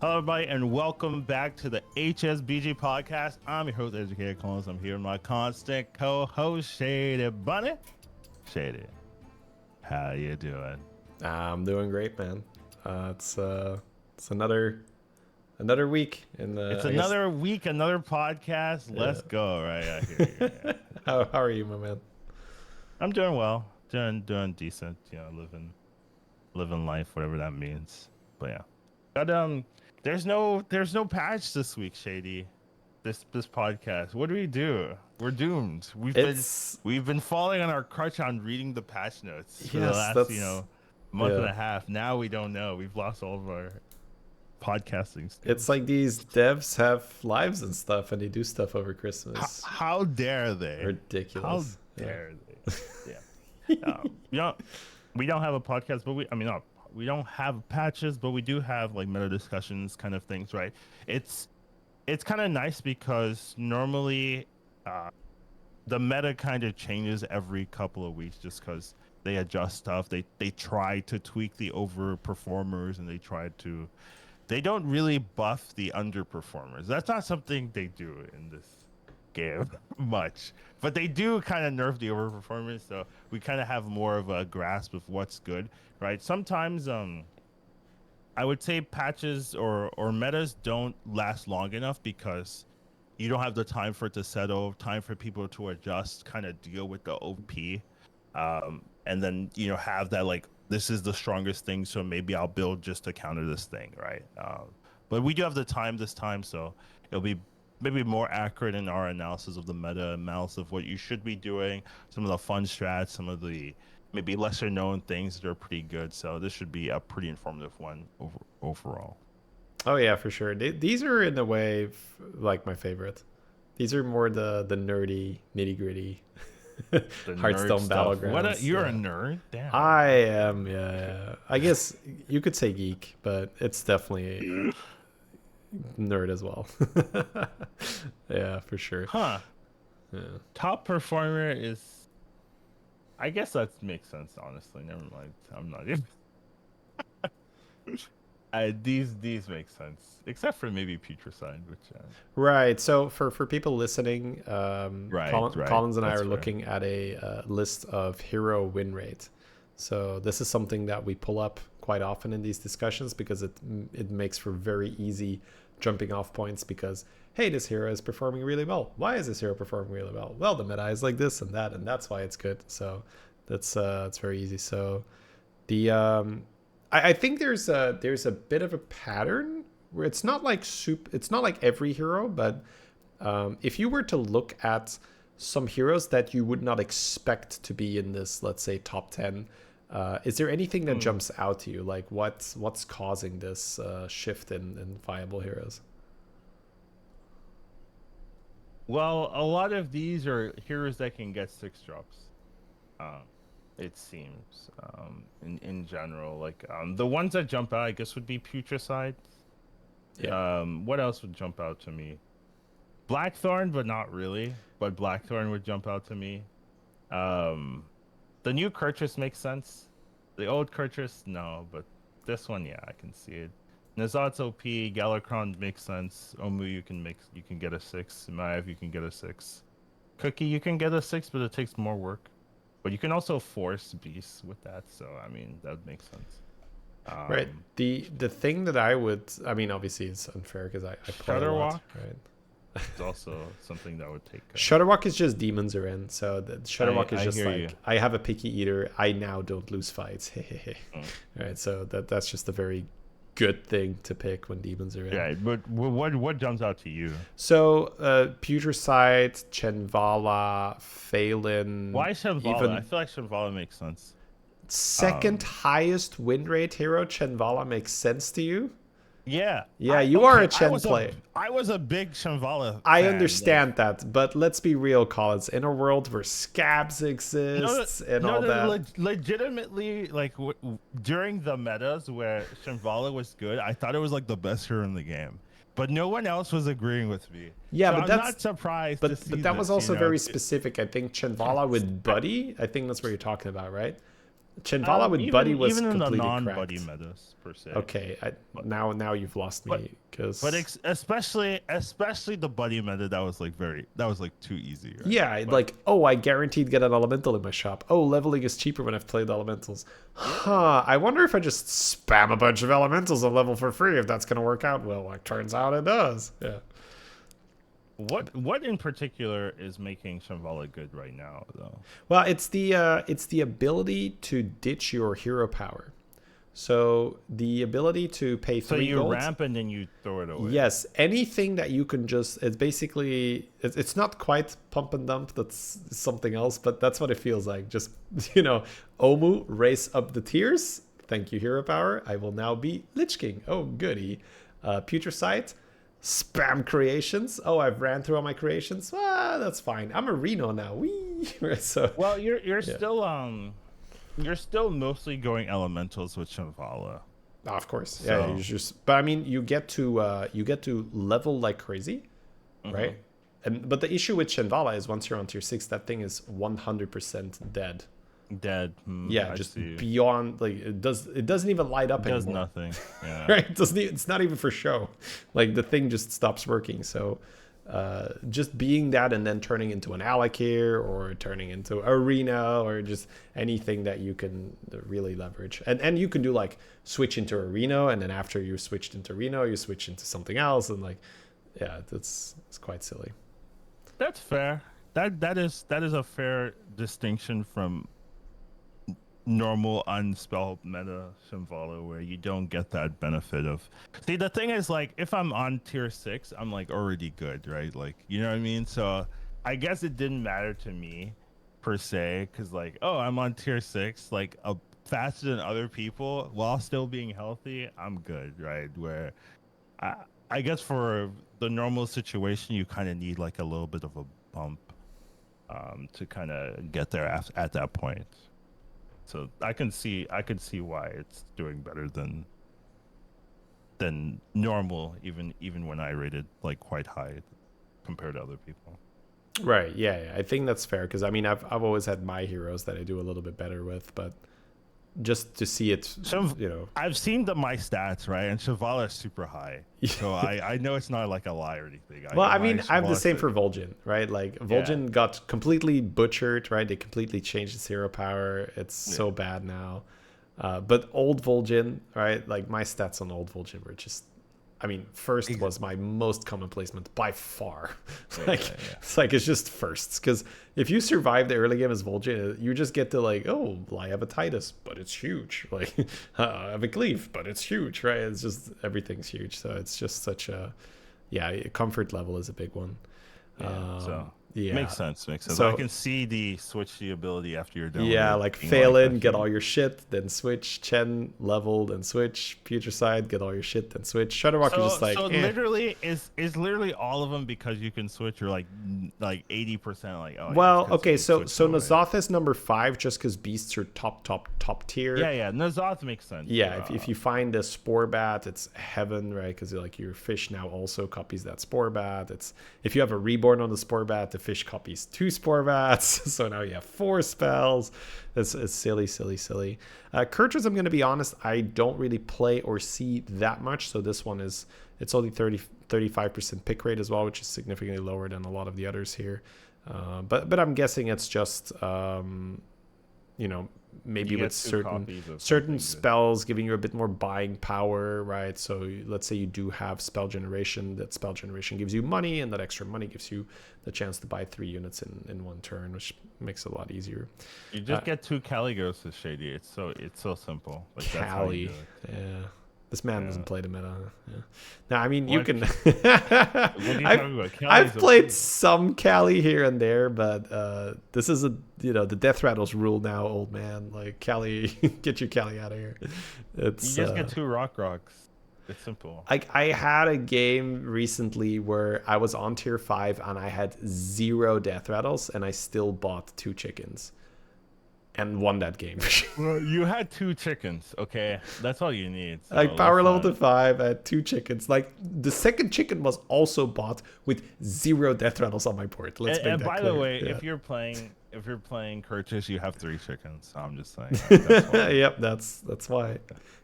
Hello, everybody, and welcome back to the HSBG podcast. I'm your host, Educator Collins. I'm here with my constant co-host, Shady Bunny. Shady, how you doing? I'm doing great, man. It's another week in the. It's another week, another podcast. Yeah. Let's go, right? I hear you. Yeah. How are you, my man? I'm doing well, doing decent. You know, living life, whatever that means. But yeah, but there's no patch this week, Shady. This podcast. What do? We're doomed. We've been falling on our crutch on reading the patch notes for the last month and a half. Now we don't know. We've lost all of our podcasting skills. It's like these devs have lives and stuff, and they do stuff over Christmas. How dare they? Ridiculous. How dare they? Yeah. We don't have a podcast, but we don't have patches, but we do have like meta discussions kind of things, right? It's kind of nice because normally the meta kind of changes every couple of weeks just because they adjust stuff. They try to tweak the overperformers and they don't really buff the underperformers. That's not something they do in this game much, but they do kind of nerf the overperformers, so we kind of have more of a grasp of what's good, right? Sometimes I would say patches or metas don't last long enough because you don't have the time for it to settle, time for people to adjust, kind of deal with the OP, and then have that like, this is the strongest thing, so maybe I'll build just to counter this thing, right? But we do have the time this time, so it'll be maybe more accurate in our analysis of the meta, analysis of what you should be doing, some of the fun strats, some of the maybe lesser known things that are pretty good. So this should be a pretty informative one overall. Oh yeah, for sure. These are in a way like my favorite. These are more the nerdy, nitty gritty Hearthstone battlegrounds. You're a nerd? Damn. I am, yeah. I guess you could say geek, but it's definitely nerd as well. Yeah, for sure. Huh. Yeah. Top performer is, I guess that makes sense, honestly. Never mind. I'm not even these make sense, except for maybe Putricide, which right. So for people listening, Collins and I are looking at a list of hero win rate. So this is something that we pull up quite often in these discussions because it makes for very easy jumping off points, because hey, this hero is performing really well. Why is this hero performing really well? Well, the meta is like this and that, and that's why it's good. So that's it's very easy. So the I think there's a bit of a pattern where it's not like every hero, but if you were to look at some heroes that you would not expect to be in this, let's say, top 10, is there anything that jumps out to you? Like what's causing this shift in viable heroes? Well, a lot of these are heroes that can get 6 drops. It seems in general, like the ones that jump out, I guess, would be Putricide. Yeah. What else would jump out to me? Blackthorn, but not really. But Blackthorn would jump out to me. The new Kurtrus makes sense. The old Kurtrus, no, but this one, yeah, I can see it. Nazat's OP, Galakrond makes sense. Omu, you can get a 6. Maev, you can get a 6. Cookie, you can get a 6, but it takes more work. But you can also force beasts with that, so I mean that makes sense. Right. The thing that obviously it's unfair because I play a lot, right? It's also something that would take. Shutterwalk is just demons are in, so the Shutterwalk is just like I have a picky eater. I now don't lose fights. Right. So that's just a very good thing to pick when demons are in. Yeah, but what jumps out to you? So Putricide, Chenvala, Phelan. Why Chenvala? I feel like Chenvala makes sense. Second highest win rate hero, Chenvala makes sense to you? Yeah. Yeah, you are a Chen player. I was a big Chenvala fan. I understand that, but let's be real, Collins. In a world where scabs exists legitimately, like during the metas where Chenvala was good, I thought it was like the best hero in the game. But no one else was agreeing with me. Yeah, so but I'm not surprised. But that was also very specific. I think Chenvala with Buddy. I think that's what you're talking about, right? Chinvala with Buddy was even in the completely non-Buddy cracked. metas per se. Okay, now you've lost me because. But especially the Buddy meta, that was like too easy. Right? Yeah, like I guaranteed get an elemental in my shop. Oh, leveling is cheaper when I've played elementals. Huh? I wonder if I just spam a bunch of elementals on level for free if that's gonna work out well. Like turns out it does. Yeah. What in particular is making Shambhala good right now, though? Well, it's the ability to ditch your hero power. So the ability to pay 3 gold. So you ramp and then you throw it away. Yes, anything that you can it's basically, it's not quite pump and dump. That's something else, but that's what it feels like. Just, Omu, race up the tiers. Thank you, hero power. I will now be Lich King. Oh, goody. Putricide. Spam creations. Oh, I've ran through all my creations. That's fine. I'm a Reno now. Wee. So well, you're still mostly going elementals with Shambhala. Of course, yeah. But I mean, you get to level like crazy, right? But the issue with Shambhala is once you're on tier 6, that thing is 100% dead. Yeah, just beyond, like it doesn't even light up anymore. It does nothing. Yeah. Right? It's not even for show. Like the thing just stops working. So just being that and then turning into an Alakir or turning into Arena or just anything that you can really leverage. And you can do like switch into Arena, and then after you switched into Arena, you switch into something else, and like it's quite silly. That's fair. That is a fair distinction from normal unspelled meta Shambhala, where you don't get that benefit of. See, the thing is, like, if I'm on tier 6, I'm like already good, right? Like, you know what I mean? So I guess it didn't matter to me per se, because like, oh, I'm on tier 6, like faster than other people while still being healthy, I'm good, right? Where I guess for the normal situation, you kind of need like a little bit of a bump to kind of get there at that point. So I can see why it's doing better than normal, even when I rated like quite high compared to other people. Right. Yeah. I think that's fair, because I mean I've always had my heroes that I do a little bit better with, but just to see it, I've seen my stats, right, and Shambhala is super high, so I know it's not like a lie or anything. I mean, I have the same for Vol'jin, right? Like Vol'jin got completely butchered, right? They completely changed its hero power. It's so bad now. But old Vol'jin, right? Like my stats on old Vol'jin were just, I mean, first was my most common placement by far. It's like it's just firsts, because if you survive the early game as Vol'jin, you just get to like, oh, well, I have a Titus, but it's huge. Like I have a Cleave, but it's huge, right? It's just everything's huge. So it's just such a comfort level is a big one. Makes sense. So I can see the switch the ability after you're done. Yeah, like fail in, get all your shit, then switch. Chen leveled and switch. Putricide, get all your shit, then switch. Shudderwalk is just like. So literally is literally all of them, because you can switch, or like 80%. Like well, okay, so N'Zoth is number 5 just because beasts are top tier. Yeah, N'Zoth makes sense. Yeah, if you find a Spore Bat, it's heaven, right? Because like your fish now also copies that Spore Bat. It's if you have a reborn on the Spore Bat, the fish copies 2 Spore Bats, so now you have 4 spells. It's silly. Kurtras, I'm going to be honest, I don't really play or see that much, so this one it's only 35% pick rate as well, which is significantly lower than a lot of the others here. But I'm guessing it's just maybe with certain spells giving you a bit more buying power, right? So let's say you do have spell generation. That spell generation gives you money, and that extra money gives you the chance to buy 3 units in one turn, which makes it a lot easier. You just get 2 Caligos with Shady. It's so simple. Like, Cali, yeah. This man doesn't play the meta. Yeah. Now, I mean, you can. I've played some Cali here and there, but this is the death rattles rule now, old man. Like Cali, get your Cali out of here. You just get 2 rocks. It's simple. I had a game recently where I was on tier 5 and I had 0 death rattles, and I still bought 2 chickens. and won that game. Well, you had 2 chickens, okay? That's all you need. So like power level to 5, I had 2 chickens. Like the second chicken was also bought with 0 death rattles on my board. Let's make that clear. By the way, if you're playing Curtis, you have 3 chickens. So I'm just saying. That's why. Yep, that's why.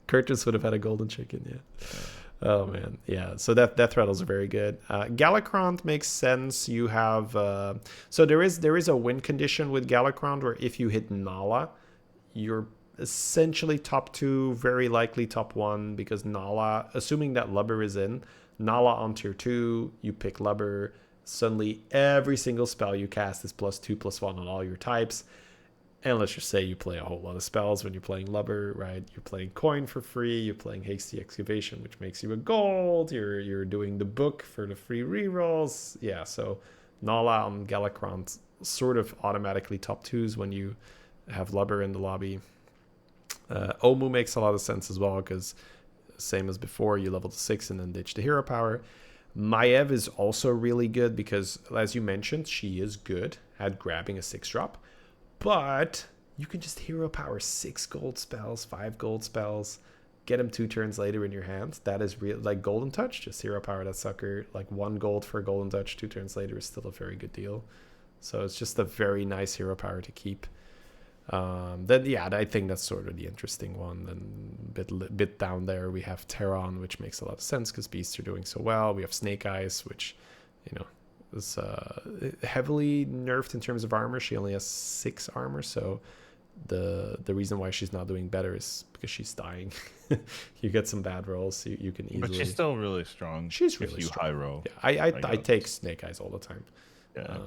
Curtis would have had a golden chicken, yeah. Oh man, yeah. So death rattles are very good. Galakrond makes sense. You have so there is a win condition with Galakrond where if you hit Nala, you're essentially top 2, very likely top 1, because Nala, assuming that Lubber is in, Nala on tier 2, you pick Lubber. Suddenly every single spell you cast is +2/+1 on all your types. And let's just say you play a whole lot of spells when you're playing Lubber, right? You're playing Coin for free, you're playing Hasty Excavation, which makes you a gold, you're doing the book for the free rerolls. Yeah, so Nala on Galakrond sort of automatically top 2s when you have Lubber in the lobby. Omu makes a lot of sense as well, because same as before, you level to 6 and then ditch the hero power. Maiev is also really good because, as you mentioned, she is good at grabbing a 6-drop. But you can just hero power 6 gold spells, 5 gold spells, get them 2 turns later in your hand. That is real. Like Golden Touch, just hero power that sucker. Like 1 gold for a Golden Touch 2 turns later is still a very good deal. So it's just a very nice hero power to keep. Then yeah, I think that's sort of the interesting one. And bit down there we have Terran, which makes a lot of sense because beasts are doing so well. We have Snake Eyes, which, you know, is heavily nerfed in terms of armor. She only has 6 armor, so the reason why she's not doing better is because she's dying. You get some bad rolls, you can easily. But she's still really strong. She's really strong. High roll. Yeah, I take Snake Eyes all the time. Yeah.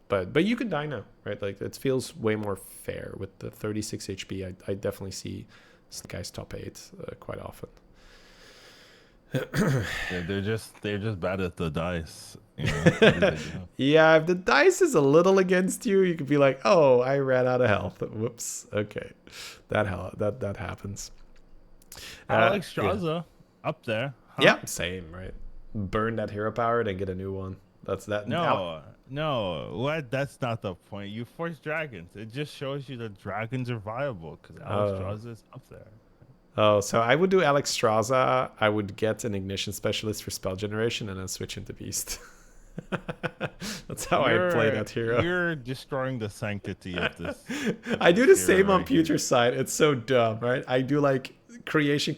But you can die now, right? Like it feels way more fair with the 36 HP. I definitely see Snake Eyes top 8 quite often. Yeah, they're just bad at the dice. You know? Yeah, if the dice is a little against you, you could be like, "Oh, I ran out of health. Whoops." Okay, that happens. Alexstrasza up there. Huh? Yeah, same, right? Burn that hero power, then get a new one. That's that. No, what? That's not the point. You force dragons. It just shows you that dragons are viable because Alexstrasza is up there. Oh, so I would do Alexstrasza. I would get an Ignition Specialist for spell generation and then switch into Beast. That's how I play that hero. You're destroying the sanctity of this. I do the same on Future Side. It's so dumb, right? I do like creation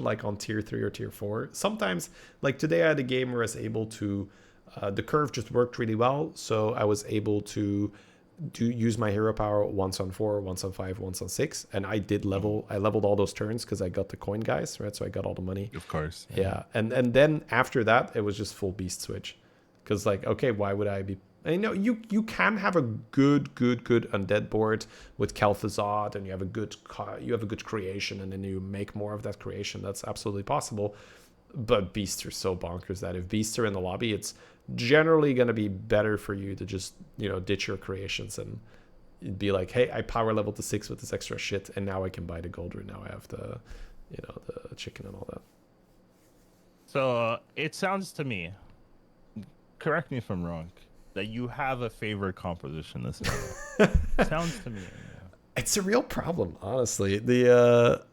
like on tier 3 or tier 4. Sometimes, like today I had a game where I was able to, the curve just worked really well. So I was able to use my hero power once on 4, once on 5, once on 6, and I leveled all those turns because I got the coin guys, right? So I got all the money, of course. Yeah. And then after that it was just full beast switch, because like, okay, why would I be, you know, you can have a good undead board with Kel'Thuzad, and you have a good creation, and then you make more of that creation. That's absolutely possible. But beasts are so bonkers that if beasts are in the lobby, it's generally going to be better for you to just, you know, ditch your creations and be like, hey, I power level to 6 with this extra shit, and now I can buy the gold, or now I have the, you know, the chicken and all that. So it sounds to me, correct me if I'm wrong, that you have a favorite composition this time. Sounds to me. It's a real problem, honestly.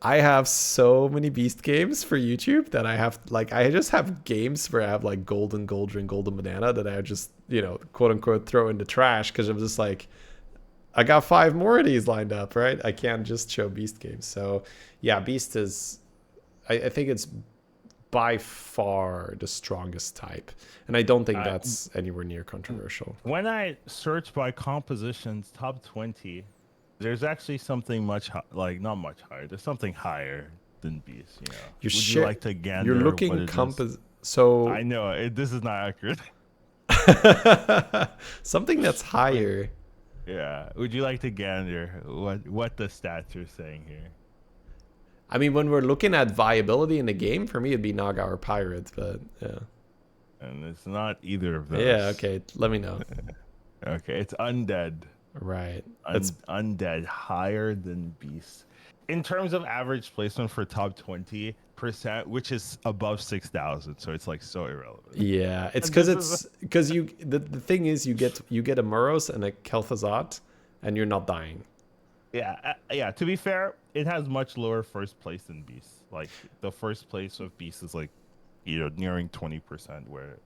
I have so many beast games for YouTube that I just have games where I have like golden Goldring, golden banana that I just, you know, quote unquote throw in the trash because I'm just like, I got 5 more of these lined up, right? I can't just show beast games. So yeah, beast is, I think it's by far the strongest type, and I don't think that's anywhere near controversial. When I search by compositions top 20, there's actually something much not much higher. There's something higher than beast. You know, you like to gander? You're looking so I know this is not accurate. Something that's higher. Yeah, would you like to gander what the stats are saying here? I mean, when we're looking at viability in the game, for me it'd be Naga or Pirate, but yeah. And it's not either of those. Yeah. Okay. Let me know. Okay, it's undead. Right. It's undead, higher than beast. In terms of average placement for top 20%, which is above 6,000, so it's like so irrelevant. Yeah, it's because you the thing is you get a Muros and a Kel'Thuzad, and you're not dying. Yeah. To be fair, it has much lower first place than Beast. Like the first place of Beast is like, nearing 20%, where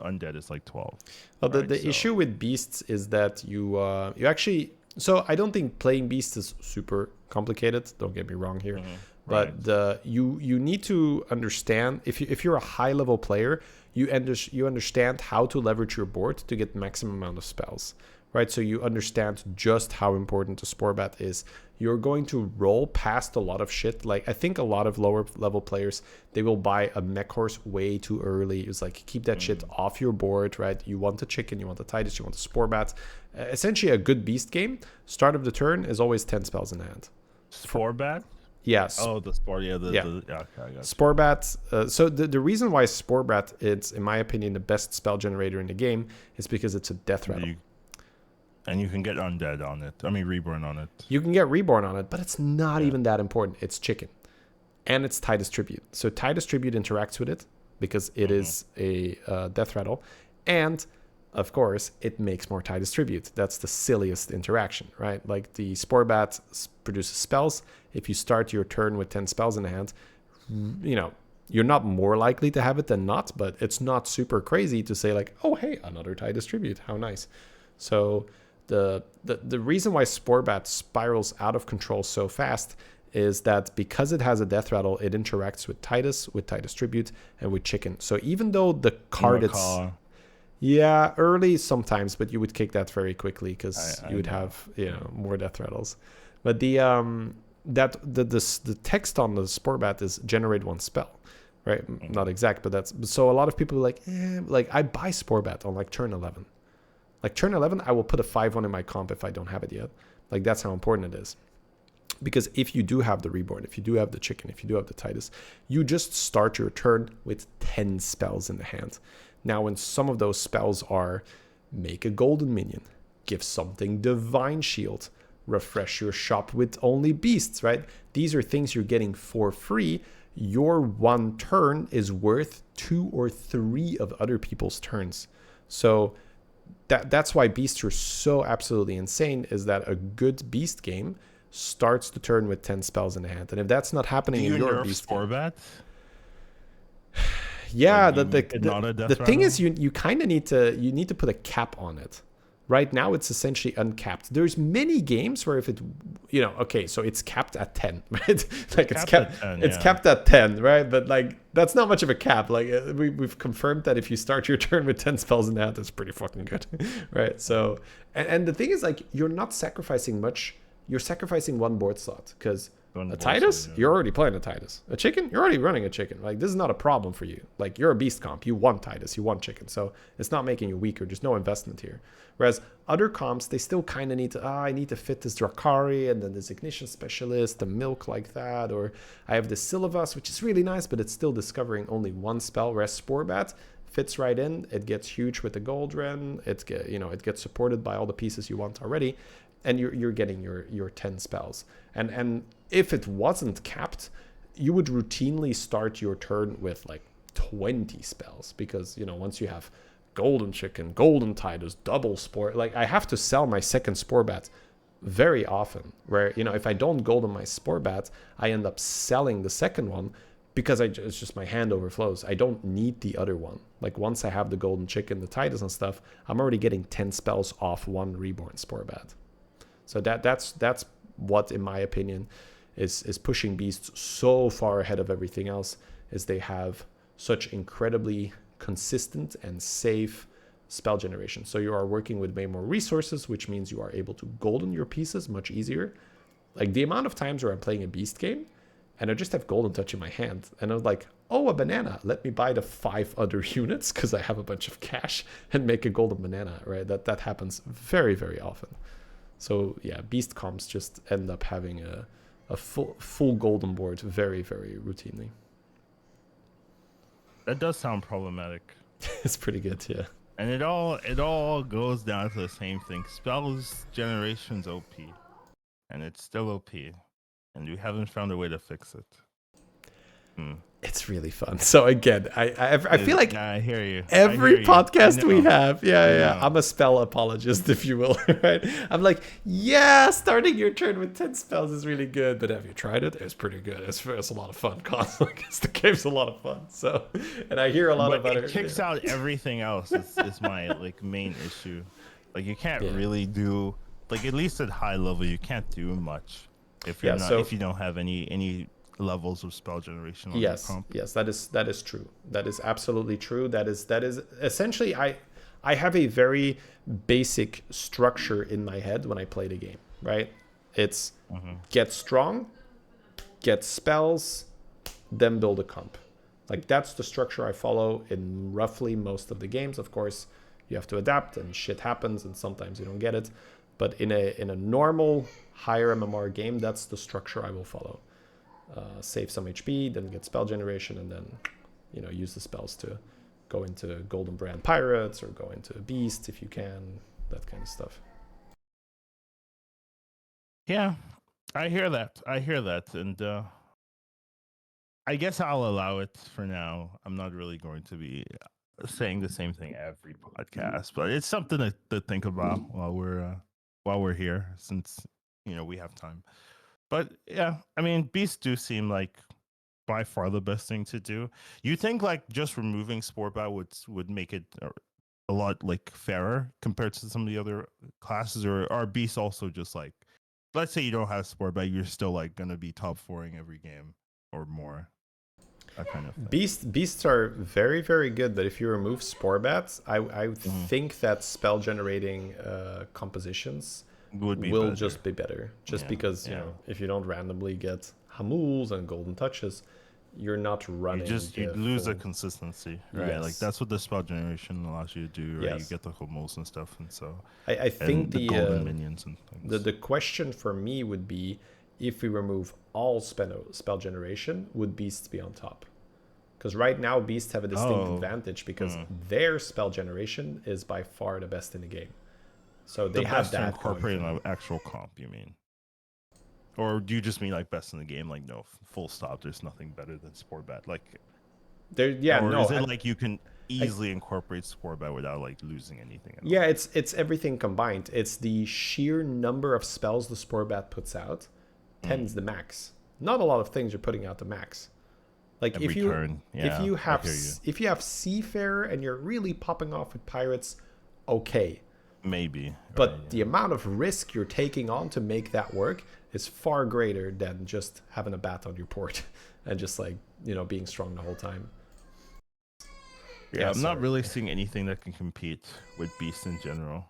Undead is like 12. Well, the issue with Beasts is that you actually. So I don't think playing Beast is super complicated. Don't get me wrong here, but you need to understand if you're a high level player, you understand how to leverage your board to get maximum amount of spells. Right, so you understand just how important a Spore Bat is. You're going to roll past a lot of shit. Like, I think a lot of lower level players, they will buy a mech horse way too early. It's like, keep that shit off your board, right? You want a chicken, you want a Titus, you want a Spore Bat. Essentially, a good beast game, start of the turn is always 10 spells in hand. Spore Bat? Yes. Oh, the Spore, yeah. Okay, I got Spore Bat. So the reason why Spore Bat is, in my opinion, the best spell generator in the game is because it's a death rattle. And you can get Undead on it. I mean, Reborn on it. You can get Reborn on it, but it's not even that important. It's chicken. And it's Titus Tribute. So Titus Tribute interacts with it because it is a death rattle. And, of course, it makes more Titus Tribute. That's the silliest interaction, right? Like, the Spore Bat produces spells. If you start your turn with 10 spells in the hand, you're not more likely to have it than not, but it's not super crazy to say, like, oh, hey, another Titus Tribute. How nice. So the reason why Spore Bat spirals out of control so fast is that because it has a death rattle, it interacts with Titus Tribute, and with chicken. So even though the card early sometimes, but you would kick that very quickly because you would have more death rattles. But the text on the Spore Bat is generate one spell, right? Not exact, but that's so a lot of people are like I buy Spore Bat on like turn 11. Like turn 11, I will put a 5-1 in my comp if I don't have it yet. Like, that's how important it is. Because if you do have the Reborn, if you do have the chicken, if you do have the Titus, you just start your turn with 10 spells in the hand. Now, when some of those spells are make a golden minion, give something divine shield, refresh your shop with only beasts, right? These are things you're getting for free. Your one turn is worth 2 or 3 of other people's turns. So that's why beasts are so absolutely insane, is that a good beast game starts the turn with 10 spells in the hand. And if that's not happening in your beast Spore Bat? Yeah, the thing is you kind of need to put a cap on it. Right now it's essentially uncapped. There's many games where if it, okay, so it's capped at 10, right? Like it's capped at 10, right? But like that's not much of a cap. Like we've confirmed that if you start your turn with 10 spells in that, that's pretty fucking good, right? So and the thing is, like, you're not sacrificing much. You're sacrificing one board slot because a Titus, you're already playing a Titus. A chicken, you're already running a chicken. Like, this is not a problem for you. Like, you're a beast comp. You want Titus, you want chicken. So it's not making you weaker. There's no investment here. Whereas other comps, they still kind of need to, I need to fit this Drakari and then this Ignition Specialist, the milk like that. Or I have this Silivas, which is really nice, but it's still discovering only one spell. Whereas Spore Bat fits right in. It gets huge with the Gold Ren. It gets supported by all the pieces you want already. And you're getting your 10 spells. And if it wasn't capped, you would routinely start your turn with like 20 spells because, once you have Golden Chicken, Golden Titus, double Spore, like I have to sell my second Spore Bat very often where, if I don't golden my Spore Bat, I end up selling the second one because it's just my hand overflows. I don't need the other one. Like once I have the Golden Chicken, the Titus and stuff, I'm already getting 10 spells off one Reborn Spore Bat. So that's what, in my opinion, is pushing beasts so far ahead of everything else, is they have such incredibly consistent and safe spell generation. So you are working with way more resources, which means you are able to golden your pieces much easier. Like the amount of times where I'm playing a beast game and I just have Golden Touch in my hand and I'm like, oh, a banana, let me buy the 5 other units because I have a bunch of cash and make a golden banana, right? That happens very, very often. So yeah, beast comps just end up having a full golden board very, very routinely. That does sound problematic. It's pretty good, yeah. And it all goes down to the same thing. Spells generation's OP. And it's still OP. And we haven't found a way to fix it. It's really fun. So again, I feel like I hear you. Every podcast we have, I'm a spell apologist, if you will, right? I'm like, starting your turn with 10 spells is really good, but have you tried it? It's pretty good. It's a lot of fun. Constantly, the game's a lot of fun. So, and I hear a lot of other. It kicks out everything else. Is my like main issue. Like you can't really do like at least at high level you can't do much if you're not if you don't have any levels of spell generation on your comp. Yes, that is true. That is absolutely true. That is essentially I have a very basic structure in my head when I play the game, right? It's get strong, get spells, then build a comp. Like that's the structure I follow in roughly most of the games. Of course, you have to adapt and shit happens and sometimes you don't get it. But in a normal higher MMR game, that's the structure I will follow. Save some HP, then get spell generation, and then use the spells to go into Golden Brand Pirates or go into Beast if you can, that kind of stuff. Yeah, I hear that, and I guess I'll allow it for now. I'm not really going to be saying the same thing every podcast, but it's something to think about while we're here, since we have time. But yeah, I mean, beasts do seem like by far the best thing to do. You think like just removing Spore Bat would make it a lot like fairer compared to some of the other classes, or are beasts also just like, let's say you don't have Spore Bat, you're still like gonna be top 4ing every game or more? That kind of thing. Beasts are very, very good, but if you remove Spore Bats, I think that spell generating compositions will just be better, because if you don't randomly get Hamuls and Golden Touches, you're not running. You lose the consistency, right? Yes. Like that's what the spell generation allows you to do, right? You get the Hamuls and stuff, and so I think the golden minions and things. The question for me would be, if we remove all spell generation, would beasts be on top? Because right now beasts have a distinct advantage because their spell generation is by far the best in the game. So they have that incorporating an actual comp, you mean? Or do you just mean like best in the game? Like no, full stop. There's nothing better than Spore Bat. Like there, is it like you can easily incorporate Spore Bat without like losing anything? Yeah, it's everything combined. It's the sheer number of spells the Spore Bat puts out. 10 is the max. Not a lot of things are putting out the max. Like if you have Seafarer and you're really popping off with pirates, okay. Maybe. But the amount of risk you're taking on to make that work is far greater than just having a bat on your port and just like, being strong the whole time. Yeah, I'm not really seeing anything that can compete with Beast in general.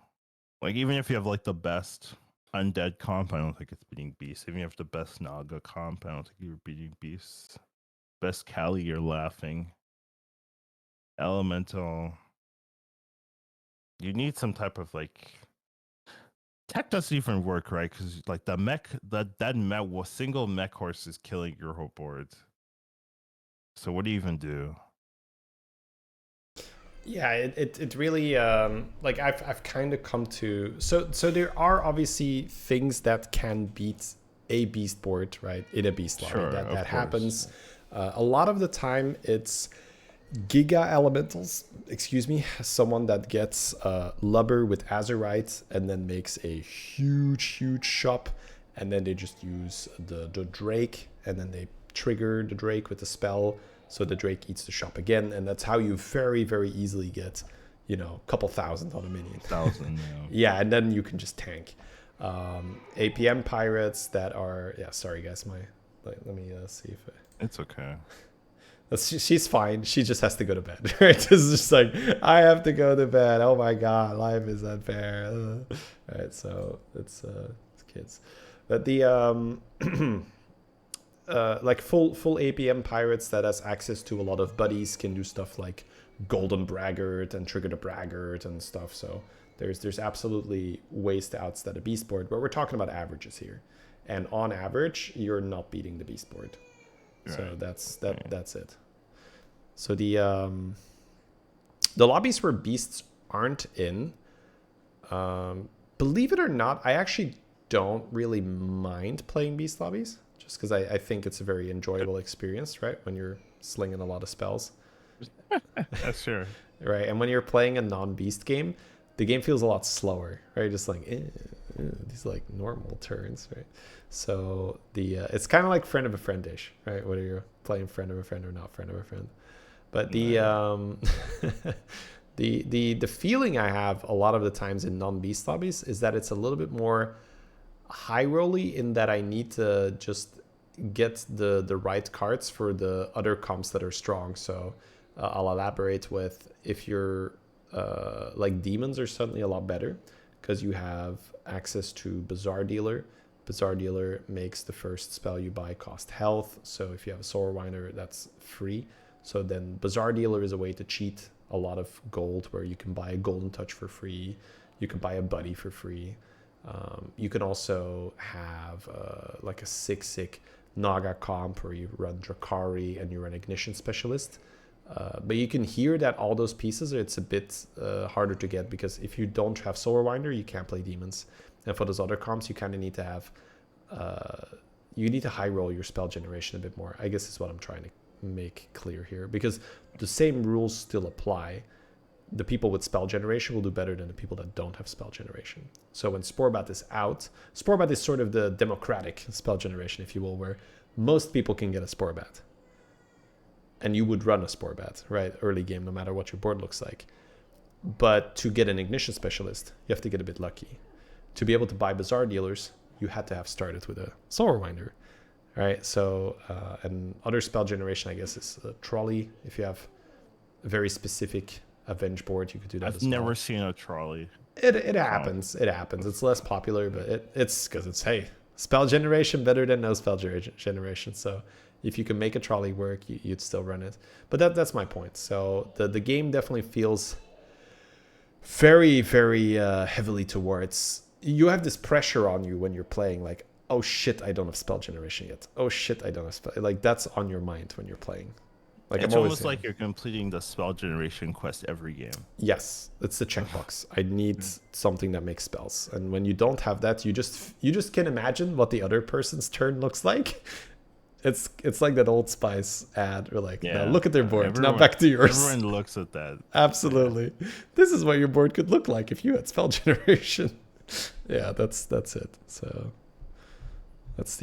Like even if you have like the best Undead comp, I don't think it's beating Beast. Even if you have the best Naga comp, I don't think you're beating Beast. Best Kali, you're laughing. Elemental. You need some type of like tech doesn't even work, right? Because like the mech, that single mech horse is killing your whole board. So what do you even do? Yeah, it really like I've kind of come to so there are obviously things that can beat a beast board, right? In a beast lobby, that happens. A lot of the time it's Giga Elementals, someone that gets Lubber with Azurite and then makes a huge shop, and then they just use the Drake, and then they trigger the Drake with the spell, so the Drake eats the shop again, and that's how you very, very easily get, a couple thousand on a minion. Yeah, and then you can just tank. APM pirates that are, sorry guys, let me see if it's okay. She's fine. She just has to go to bed, right? It's just like, I have to go to bed. Oh my God, life is unfair. All right, so it's kids. But the like full APM pirates that has access to a lot of buddies can do stuff like Golden Braggart and trigger the Braggart and stuff. So there's absolutely ways to outstat a beast board, but we're talking about averages here. And on average, you're not beating the beast board. Right. So that's it. So the lobbies where beasts aren't in, believe it or not, I actually don't really mind playing beast lobbies, just because I think it's a very enjoyable experience, right? When you're slinging a lot of spells. That's sure. Right, and when you're playing a non-beast game, the game feels a lot slower, right? Just like these like normal turns, right? So it's kind of like friend of a friend-ish, right? Whether you're playing friend of a friend or not friend of a friend. But the the feeling I have a lot of the times in non-beast lobbies is that it's a little bit more high rolly in that I need to just get the right cards for the other comps that are strong. So I'll elaborate with, if you're like demons are suddenly a lot better because you have access to Bazaar Dealer. Bazaar Dealer makes the first spell you buy cost health. So if you have a Soul Rewinder, that's free. So then Bazaar Dealer is a way to cheat a lot of gold, where you can buy a Golden Touch for free. You can buy a Buddy for free. You can also have like a sick Naga comp where you run Drakari and you run Ignition Specialist. But you can hear that all those pieces, it's a bit harder to get, because if you don't have Soul Rewinder, you can't play demons. And for those other comps, you kind of need to have, you need to high roll your spell generation a bit more, I guess is what I'm trying to make clear here, because the same rules still apply. The people with spell generation will do better than the people that don't have spell generation. So when Sporebat is out, Sporebat is sort of the democratic spell generation, if you will, where most people can get a Sporebat. And you would run a Sporebat, right? Early game, no matter what your board looks like. But to get an Ignition Specialist, you have to get a bit lucky. To be able to buy Bazaar Dealers, you had to have started with a Soul Rewinder, right? So, and other spell generation, I guess, is a Trolley. If you have a very specific Avenge board, you could do that as well. I've never seen a Trolley. It happens. It happens. It's less popular, but it's because it's, hey, spell generation better than no spell generation. So if you can make a Trolley work, you'd still run it. But that's my point. So the game definitely feels very, very heavily towards, you have this pressure on you when you're playing, like, oh shit, I don't have spell generation yet. Oh shit, I don't have spell. Like, that's on your mind when you're playing. Like, it's almost like you're completing the spell generation quest every game. Yes, it's the checkbox. I need something that makes spells. And when you don't have that, you just can imagine what the other person's turn looks like. It's like that Old Spice ad, or like, now look at their board, now back to yours. Everyone looks at that. Absolutely. Yeah. This is what your board could look like if you had spell generation. Yeah, that's it. So that's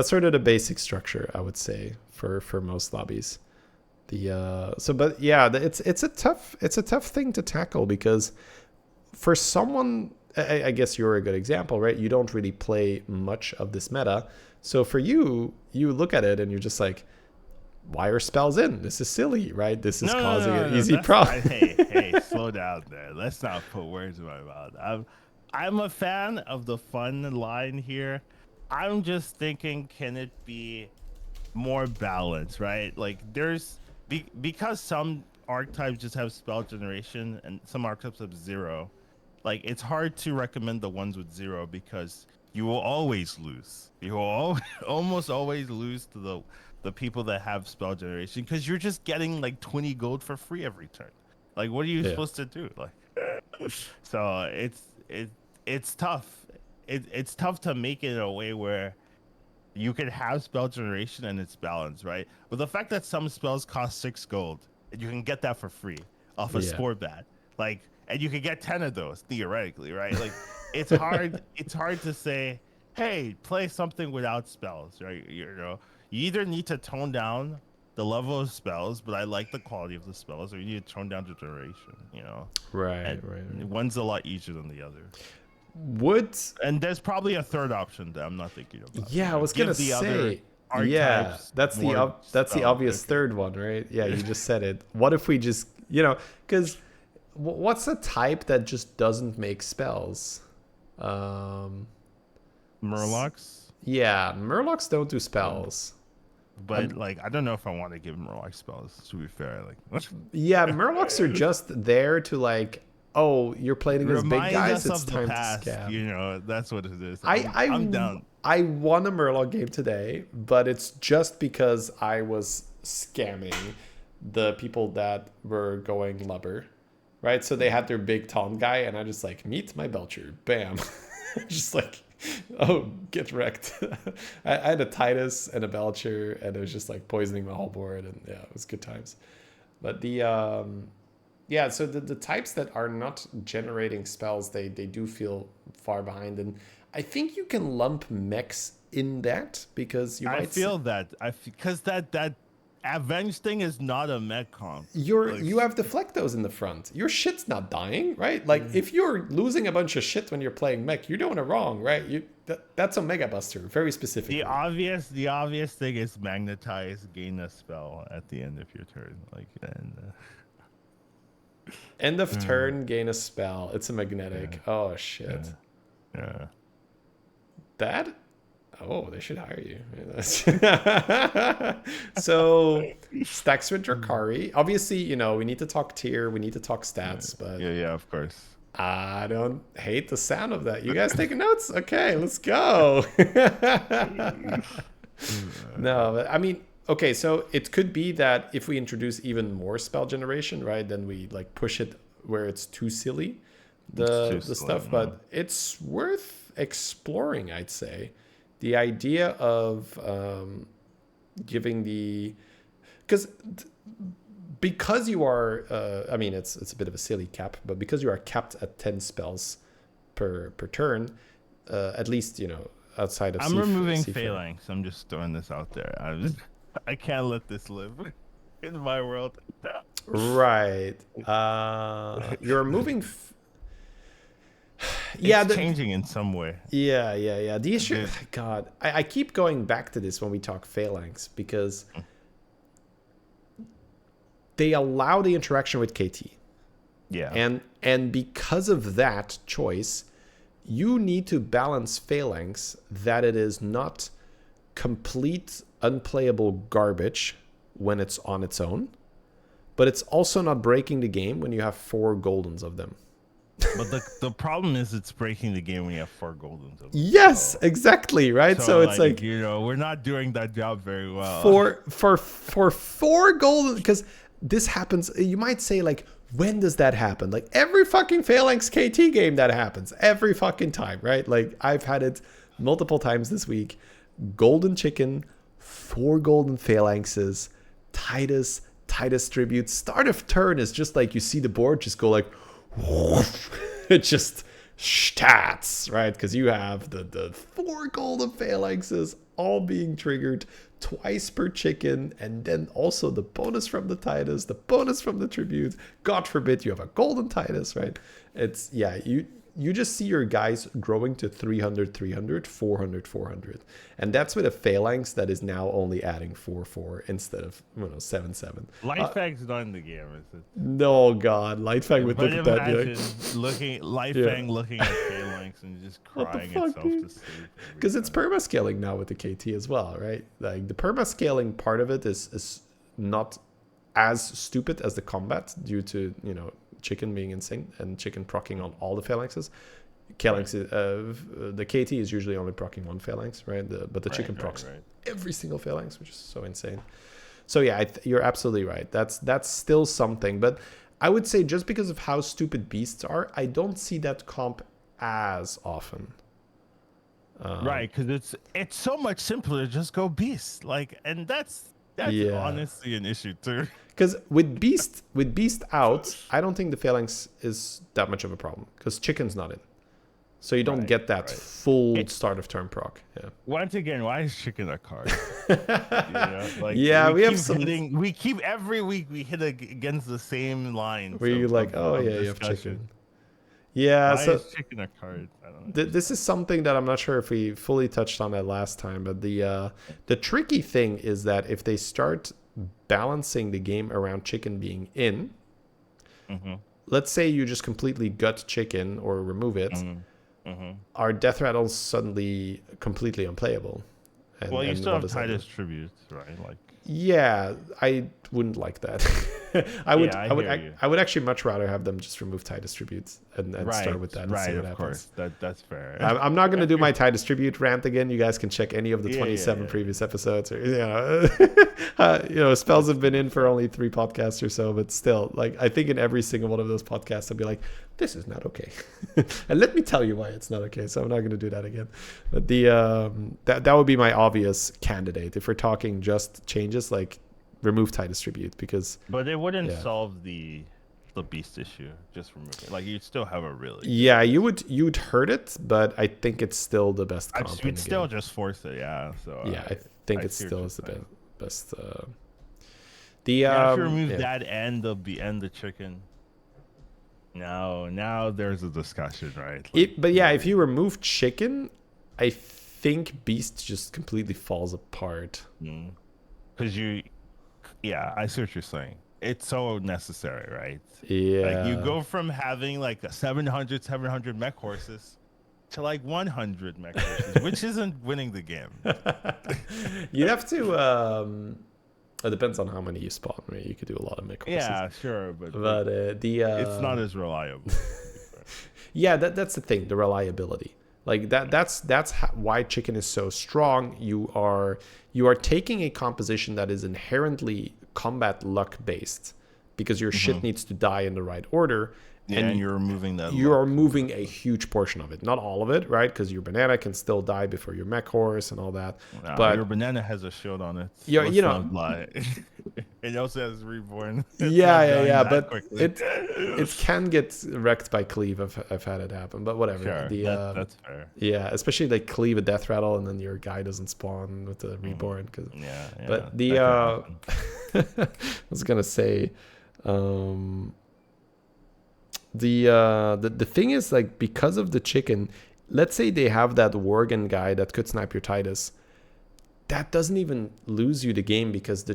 sort of the basic structure, I would say, for most lobbies. But yeah, it's a tough thing to tackle, because for someone, I guess you're a good example, right? You don't really play much of this meta. So for you look at it and you're just like, why are spells in? This is silly, right? This is causing an easy problem. Hey, slow down there. Let's not put words in my mouth. I'm a fan of the fun line here. I'm just thinking, can it be more balanced, right? Like, because some archetypes just have spell generation and some archetypes have 0. Like, it's hard to recommend the ones with 0, because you will always lose. You will almost always lose to the people that have spell generation, because you're just getting like 20 gold for free every turn. Like, what are you supposed to do? Like, so it's tough. It's tough to make it in a way where you can have spell generation and it's balanced, right? But the fact that some spells cost 6 gold and you can get that for free off a Sporebat, like, and you can get 10 of those theoretically, right? Like, it's hard to say, hey, play something without spells, right? You either need to tone down the level of spells, but I like the quality of the spells, or you need to tone down the duration, Right. One's a lot easier than the other. And there's probably a third option that I'm not thinking about. Yeah, I was gonna say, that's the obvious third one, right? Yeah, you just said it. What if we just, because what's a type that just doesn't make spells? Murlocs? Yeah, Murlocs don't do spells. But like, I don't know if I want to give Murloc spells, to be fair. Like, yeah, Murlocs are just there to, like, oh, you're playing against big guys, it's time to scam. That's what it is. I'm down. I won a Murloc game today, but it's just because I was scamming the people that were going lubber, right? So they had their big taunt guy, and I just like, meet my Belcher, bam. Just like, Oh, get wrecked. I had a Titus and a Belcher, and it was just like poisoning my whole board, and yeah, it was good times. But yeah, so the types that are not generating spells, they do feel far behind, and I think you can lump mechs in that because because that Avenge thing is not a mech comp. You have Deflectos in the front. Your shit's not dying, right? Like if you're losing a bunch of shit when you're playing mech, you're doing it wrong, right? That's a Mega Buster, very specifically. The obvious thing is magnetize, gain a spell at the end of your turn, end of turn, gain a spell. It's a magnetic. Yeah. Oh shit. Yeah. That. Oh, they should hire you. So, stacks with Drakari. Obviously, we need to talk tier. We need to talk stats. But yeah, of course. I don't hate the sound of that. You guys taking notes? Okay, let's go. No, but I mean, okay, so it could be that if we introduce even more spell generation, right, then we like push it where it's too silly, the stuff. But it's worth exploring, I'd say. The idea of giving because you are, I mean, it's a bit of a silly cap, but because you are capped at 10 spells per turn, at least, outside of I'm removing Phalanx. I'm just throwing this out there. I can't let this live in my world. Right. You're removing... It's changing in some way. Yeah. The issue, God, I keep going back to this when we talk Phalanx because they allow the interaction with KT. Yeah. And because of that choice, you need to balance Phalanx that it is not complete unplayable garbage when it's on its own, but it's also not breaking the game when you have 4 Goldens of them. But the problem is it's breaking the game when you have 4 Goldens. Yes, exactly, right? So it's like we're not doing that job very well. For 4 Golden, because this happens. You might say like, when does that happen? Like every fucking Phalanx KT game that happens every fucking time, right? Like I've had it multiple times this week. Golden Chicken, 4 Golden Phalanxes, Titus tribute. Start of turn is just like you see the board just go like. It just stats, right? Because you have the 4 Golden Phalanxes all being triggered twice per chicken, and then also the bonus from the Titus, the bonus from the tribute. God forbid you have a Golden Titus, right? It's you just see your guys growing to 300, 300, 400, 400. And that's with a Phalanx that is now only adding 4, 4 instead of 7, 7. Lightfang's not in the game, is it? No, God. Lightfang would look at that. Lightfang looking at Phalanx and just crying itself to sleep. Because it's permascaling now with the KT as well, right? Like the permascaling part of it is not as stupid as the combat due to, chicken being insane and chicken proccing on all the Phalanxes. The KT is usually only proccing 1 Phalanx, right? But the chicken procs every single Phalanx, which is so insane. So yeah, you're absolutely right. That's still something. But I would say just because of how stupid beasts are, I don't see that comp as often. Right, because it's so much simpler to just go beast. And that's honestly an issue too. Because with beast out, I don't think the Phalanx is that much of a problem because chicken's not in, so you don't get that full start of turn proc. Yeah. Once again, why is chicken a card? We have some. We keep every week we hit against the same line. Where you like, you have chicken. Yeah, why is chicken a card? I don't know. This is something that I'm not sure if we fully touched on that last time, but the tricky thing is that if they start balancing the game around chicken being in, let's say you just completely gut chicken or remove it, are death rattles suddenly completely unplayable? You still have Titus tributes, right? Yeah, I wouldn't like that. I would actually much rather have them just remove tie distribute and start with that and see what happens. That's fair. I'm not going to do my tie distribute rant again. You guys can check any of the 27 previous episodes. Or, spells have been in for only 3 podcasts or so, but still, like, I think in every single one of those podcasts, I'd be like, this is not okay. And let me tell you why it's not okay. So I'm not going to do that again. But that would be my obvious candidate if we're talking just changes, like remove tie distribute, because but it wouldn't solve the beast issue. Just remove it. Like, you'd still have a really you'd hurt it, but I think it's still the best comp. You'd still just force it. So I think it still is the best. If you remove that end of the chicken, now there's a discussion, right? Like, if you remove chicken, I think beast just completely falls apart. Because I see what you're saying. It's so necessary, right? Yeah. Like, you go from having like a 700 mech horses to like 100 mech horses, which isn't winning the game. You have to. It depends on how many you spawn. Right? You could do a lot of mech horses. Yeah, sure, but it's not as reliable. Yeah, that's the thing. The reliability. Like that's why chicken is so strong. You are taking a composition that is inherently combat luck based, because your shit needs to die in the right order. And you're removing that. You are moving a huge portion of it, not all of it, right? Because your banana can still die before your mech horse and all that. But your banana has a shield on it. It also has reborn. Yeah. But it can get wrecked by cleave. I've had it happen, but whatever. Sure, that's fair. Yeah, especially like cleave a death rattle and then your guy doesn't spawn with the reborn. But I was gonna say. The thing is, like, because of the chicken, let's say they have that Worgen guy that could snipe your Titus, that doesn't even lose you the game, because the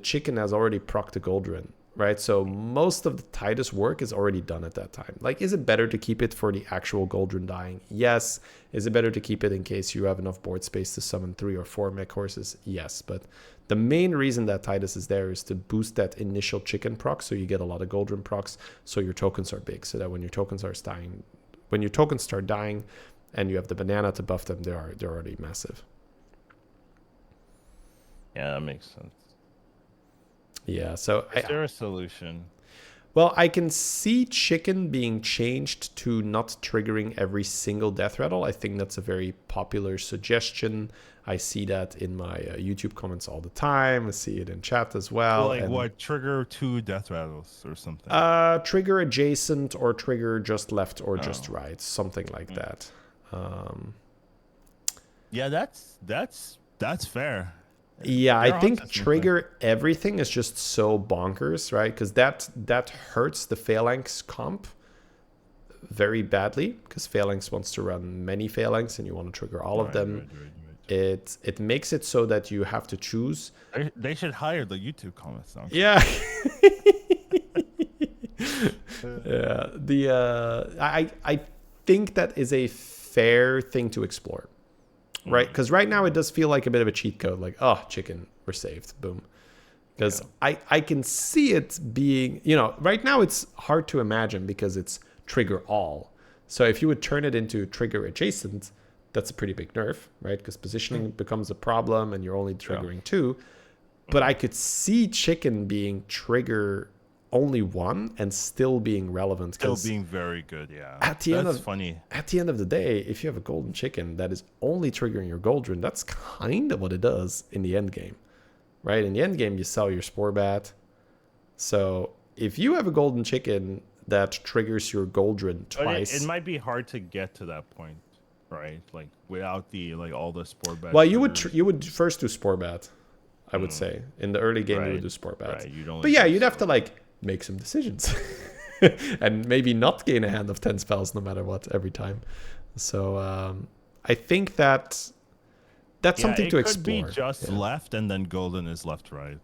chicken has already procced the Goldrun, right? So most of the Titus work is already done at that time. Like, is it better to keep it for the actual Goldrun dying? Yes. Is it better to keep it in case you have enough board space to summon 3 or 4 mech horses? Yes. But the main reason that Titus is there is to boost that initial chicken proc, so you get a lot of Goldrun procs, so your tokens are big, so that when your tokens start dying, and you have the banana to buff them, they're already massive. Yeah, that makes sense. Yeah, so is there a solution? Well, I can see chicken being changed to not triggering every single death rattle. I think that's a very popular suggestion. I see that in my YouTube comments all the time. I see it in chat as well. What, trigger 2 death rattles or something? Trigger adjacent, or trigger just left or just right, something like that. Yeah, that's fair. Yeah, I think trigger everything is just so bonkers, right? Because that hurts the Phalanx comp very badly, because Phalanx wants to run many Phalanx and you want to trigger all of them. Right. It makes it so that you have to choose. They should hire the YouTube comments now. Yeah. Yeah. I think that is a fair thing to explore. Right, because right now it does feel like a bit of a cheat code, like, oh, chicken, we're saved, boom. Because I can see it being, right now it's hard to imagine because it's trigger all. So if you would turn it into trigger adjacent, that's a pretty big nerf, right? Because positioning becomes a problem and you're only triggering 2. But I could see chicken being trigger only 1 and still being relevant. Still being very good, yeah. At the end of the day, if you have a golden chicken that is only triggering your Goldrun, that's kind of what it does in the end game, right? In the end game, you sell your Spore Bat. So if you have a golden chicken that triggers your Goldrun twice, it might be hard to get to that point, right? Like, without all the Spore Bat. Well, you would first do Spore Bat, I would say. In the early game, you would do Spore Bat. Right, but yeah, you'd have to make some decisions and maybe not gain a hand of 10 spells no matter what every time. So I think that's something to explore. It could be just left and then golden is left right.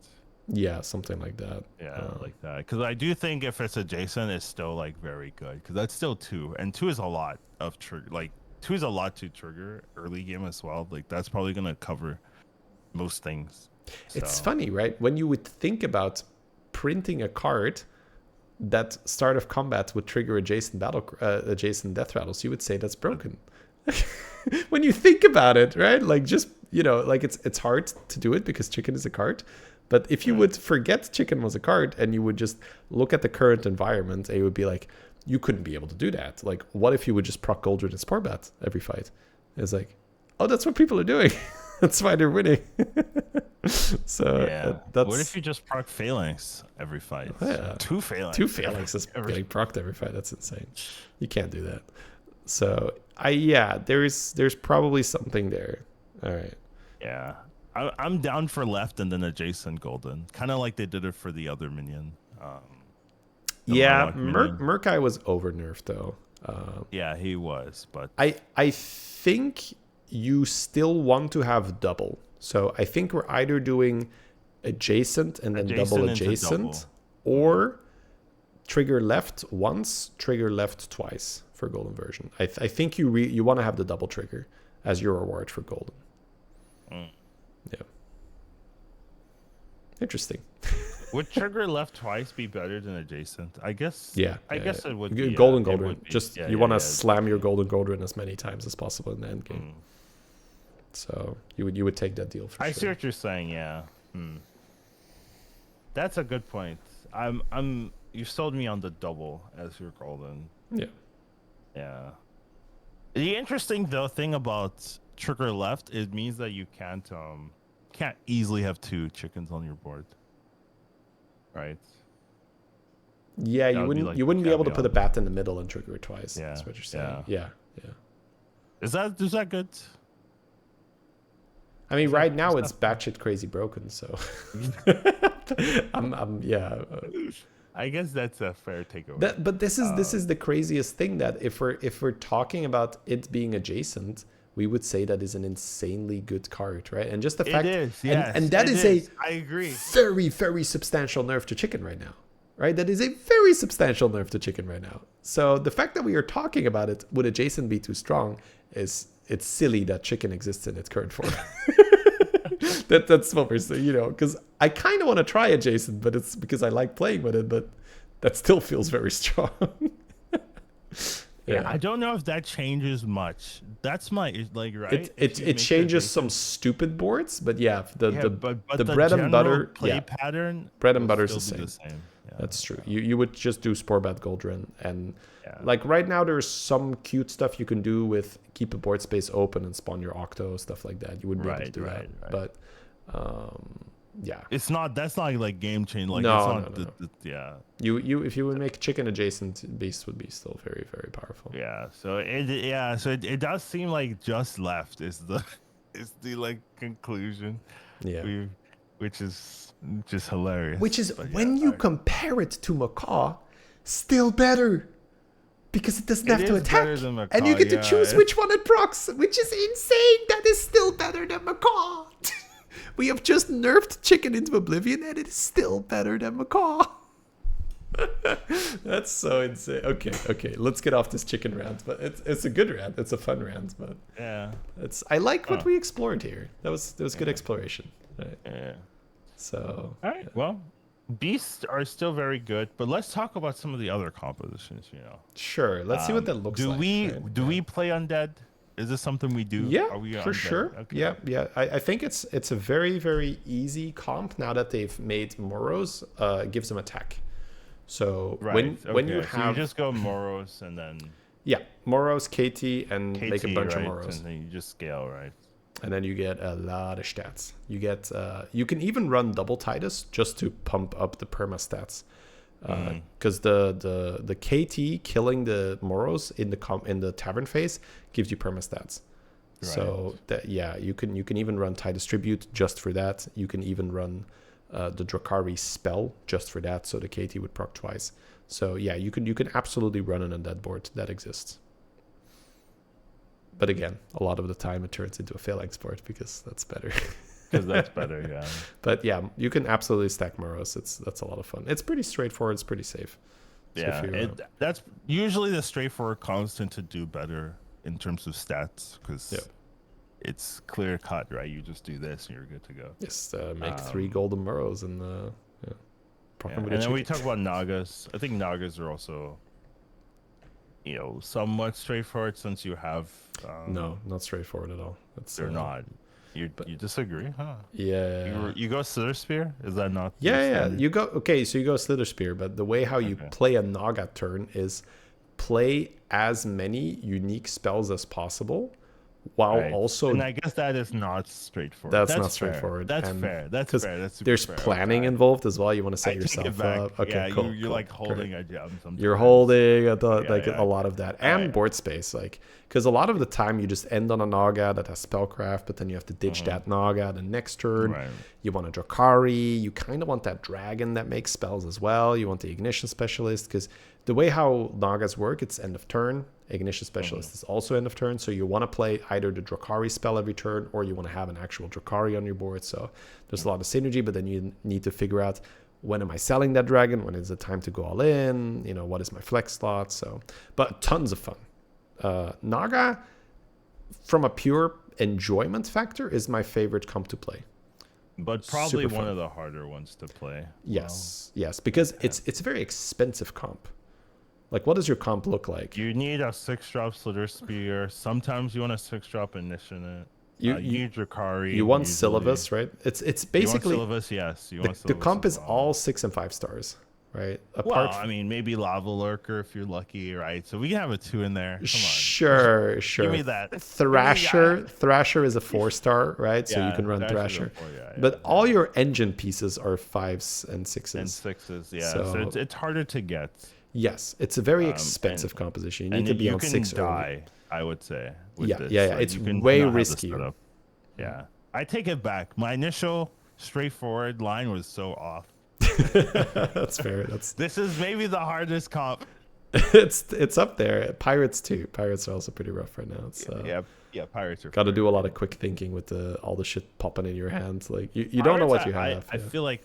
Yeah, something like that. Yeah, like that. Because I do think if it's adjacent, it's still very good, because that's still 2, and 2 is a lot of trigger. 2 is a lot to trigger early game as well. Like, that's probably gonna cover most things. So. It's funny, right? When you would think about printing a card that start of combat would trigger adjacent death rattles, you would say that's broken. When you think about it, right? Like just, like it's hard to do it because chicken is a card. But if you would forget chicken was a card and you would just look at the current environment, and you would be like, you couldn't be able to do that. Like, what if you would just proc Goldred and Sporbat every fight? It's like, oh, that's what people are doing. That's why they're winning. So that's... What if you just proc Phalanx every fight? Yeah. 2 Phalanx. 2 Phalanxes getting procced every fight. That's insane. You can't do that. So there's probably something there. All right. Yeah. I'm down for left and then adjacent golden. Kind of like they did it for the other minion. Murkai was over nerfed though. Yeah, he was, but I think you still want to have double. So I think we're either doing adjacent and then double adjacent, or trigger left once, trigger left twice for golden version. I think you want to have the double trigger as your reward for golden. Yeah. Interesting. Would trigger left twice be better than adjacent? I guess. I guess it would be. Golden Goldrin. Just you want to slam your Golden Goldrin as many times as possible in the end game. So you would take that deal for sure. I see what you're saying. Yeah. That's a good point. You sold me on the double as your golden. Yeah. Yeah. The interesting thing about trigger left, it means that you can't easily have 2 chickens on your board. Right. Yeah, you wouldn't be able to put a bat in the middle and trigger it twice. Yeah. That's what you're saying. Yeah. Is that good? I mean, right now it's batshit crazy broken, so I guess that's a fair takeaway. But this is the craziest thing, that if we're talking about it being adjacent, we would say that is an insanely good card, right? And just the fact, and that is I agree, very, very substantial nerf to chicken right now, right? That is a very substantial nerf to chicken right now. So the fact that we are talking about it, would adjacent be too strong, it's silly that chicken exists in its current form. That's what we're saying, because I kind of want to try adjacent, but it's because I like playing with it, but that still feels very strong. Yeah, I don't know if that changes much. That's my right. It changes some stupid boards, but the bread and butter pattern. Bread and butter is the same. Yeah, that's true. You would just do Sporbat Goldrin, and like right now there's some cute stuff you can do with keep a board space open and spawn your Octo, stuff like that. You wouldn't be able to do that, but that's not like game changing. Like no. You if you would make chicken adjacent, beast would be still very, very powerful. So it does seem like just left is the like conclusion. Which is just hilarious. Which is when you compare it to Macaw, still better. Because it doesn't have to attack. Macaw, and you get to choose which one it procs, which is insane. That is still better than Macaw. We have just nerfed chicken into oblivion, and it is still better than Macaw. That's so insane. Okay. Let's get off this chicken rant, but it's a good rant. It's a fun rant, but I like what we explored here. That was good exploration. Right. Yeah. So. All right. Well, beasts are still very good, but let's talk about some of the other compositions. Sure. Let's see what that looks like. Do we play undead? Is this something we do? Yeah, for sure. Okay. Yeah. I think it's a very, very easy comp now that they've made Moros. It gives them attack. So when you have, so you just go Moros and then Moros, KT, and make a bunch of Moros, and then you just scale, right? And then you get a lot of stats. You get you can even run double Titus just to pump up the perma stats. Because the KT killing the Moros in the tavern phase gives you perma stats. Right. So that you can even run Titus Tribute just for that. You can even run the Drakari spell just for that. So the KT would proc twice. So you can absolutely run an undead board that exists. But again, a lot of the time it turns into a phalanx board because that's better. But you can absolutely stack Moros. That's a lot of fun. It's pretty straightforward. It's pretty safe. So that's usually the straightforward constant to do better in terms of stats because it's clear cut, right? You just do this and you're good to go. Just make 3 golden murrows and and then we talk about Nagas. I think Nagas are also, somewhat straightforward since you have. No, not straightforward at all. They're not. You disagree, huh? Yeah. You go Slither Spear? Is that not? Yeah. You go so you go Slither Spear, but the way how you play a Naga turn is play as many unique spells as possible, while also. And I guess that is not straightforward. That's not straightforward. That's fair. That's fair. That's there's fair. planning involved as well. You want to set yourself up. Okay, cool. You're like holding a gem. Sometimes. You're holding a lot of that, and board space, because a lot of the time you just end on a Naga that has spellcraft, but then you have to ditch that Naga the next turn. Right. You want a Drakari. You kind of want that dragon that makes spells as well. You want the Ignition Specialist, because the way how Nagas work, it's end of turn. Ignition Specialist is also end of turn, so you want to play either the Drakari spell every turn, or you want to have an actual Drakari on your board. So there's a lot of synergy, but then you need to figure out, when am I selling that dragon? When is it time to go all in? What is my flex slot? So, but tons of fun. Naga, from a pure enjoyment factor, is my favorite comp to play. But probably one of the harder ones to play. Yes, because it's a very expensive comp. Like, what does your comp look like? You need a 6-drop Slither Spear. Sometimes you want a 6-drop Initiate. You need Drakari. You want Syllabus, right? It's basically... You want Syllabus, yes. The comp is all 6 and 5 stars, right? Maybe Lava Lurker if you're lucky, right? So we can have a 2 in there. Come on. Sure. Give me that. Thrasher is a 4-star, right? So you can run Thrasher. But all your engine pieces are 5s and 6s. And 6s, yeah. So it's harder to get. Yes, it's a very expensive composition. You need to be on 6 die, I would say. Yeah. It's way riskier. Yeah. I take it back. My initial straightforward line was so off. That's fair. This is maybe the hardest comp. It's up there. Pirates too. Pirates are also pretty rough right now. Yeah, pirates are. Got to do a lot of quick thinking with all the shit popping in your hands. Like you don't know what you have. I feel like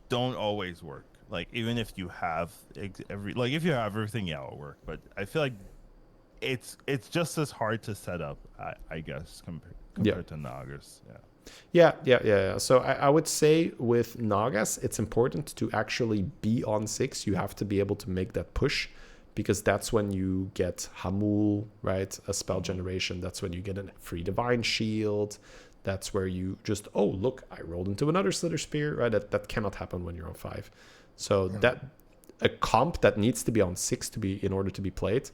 don't always work. Like, even if you have if you have everything, it'll work. But I feel like it's just as hard to set up, I guess, compared to Nagas. Yeah. So I would say with Nagas, it's important to actually be on 6. You have to be able to make that push, because that's when you get Hamul, right? A spell generation. That's when you get a free Divine Shield. That's where you just, oh, look, I rolled into another Slither Spear, right? That cannot happen when you're on 5. So that a comp that needs to be on 6 in order to be played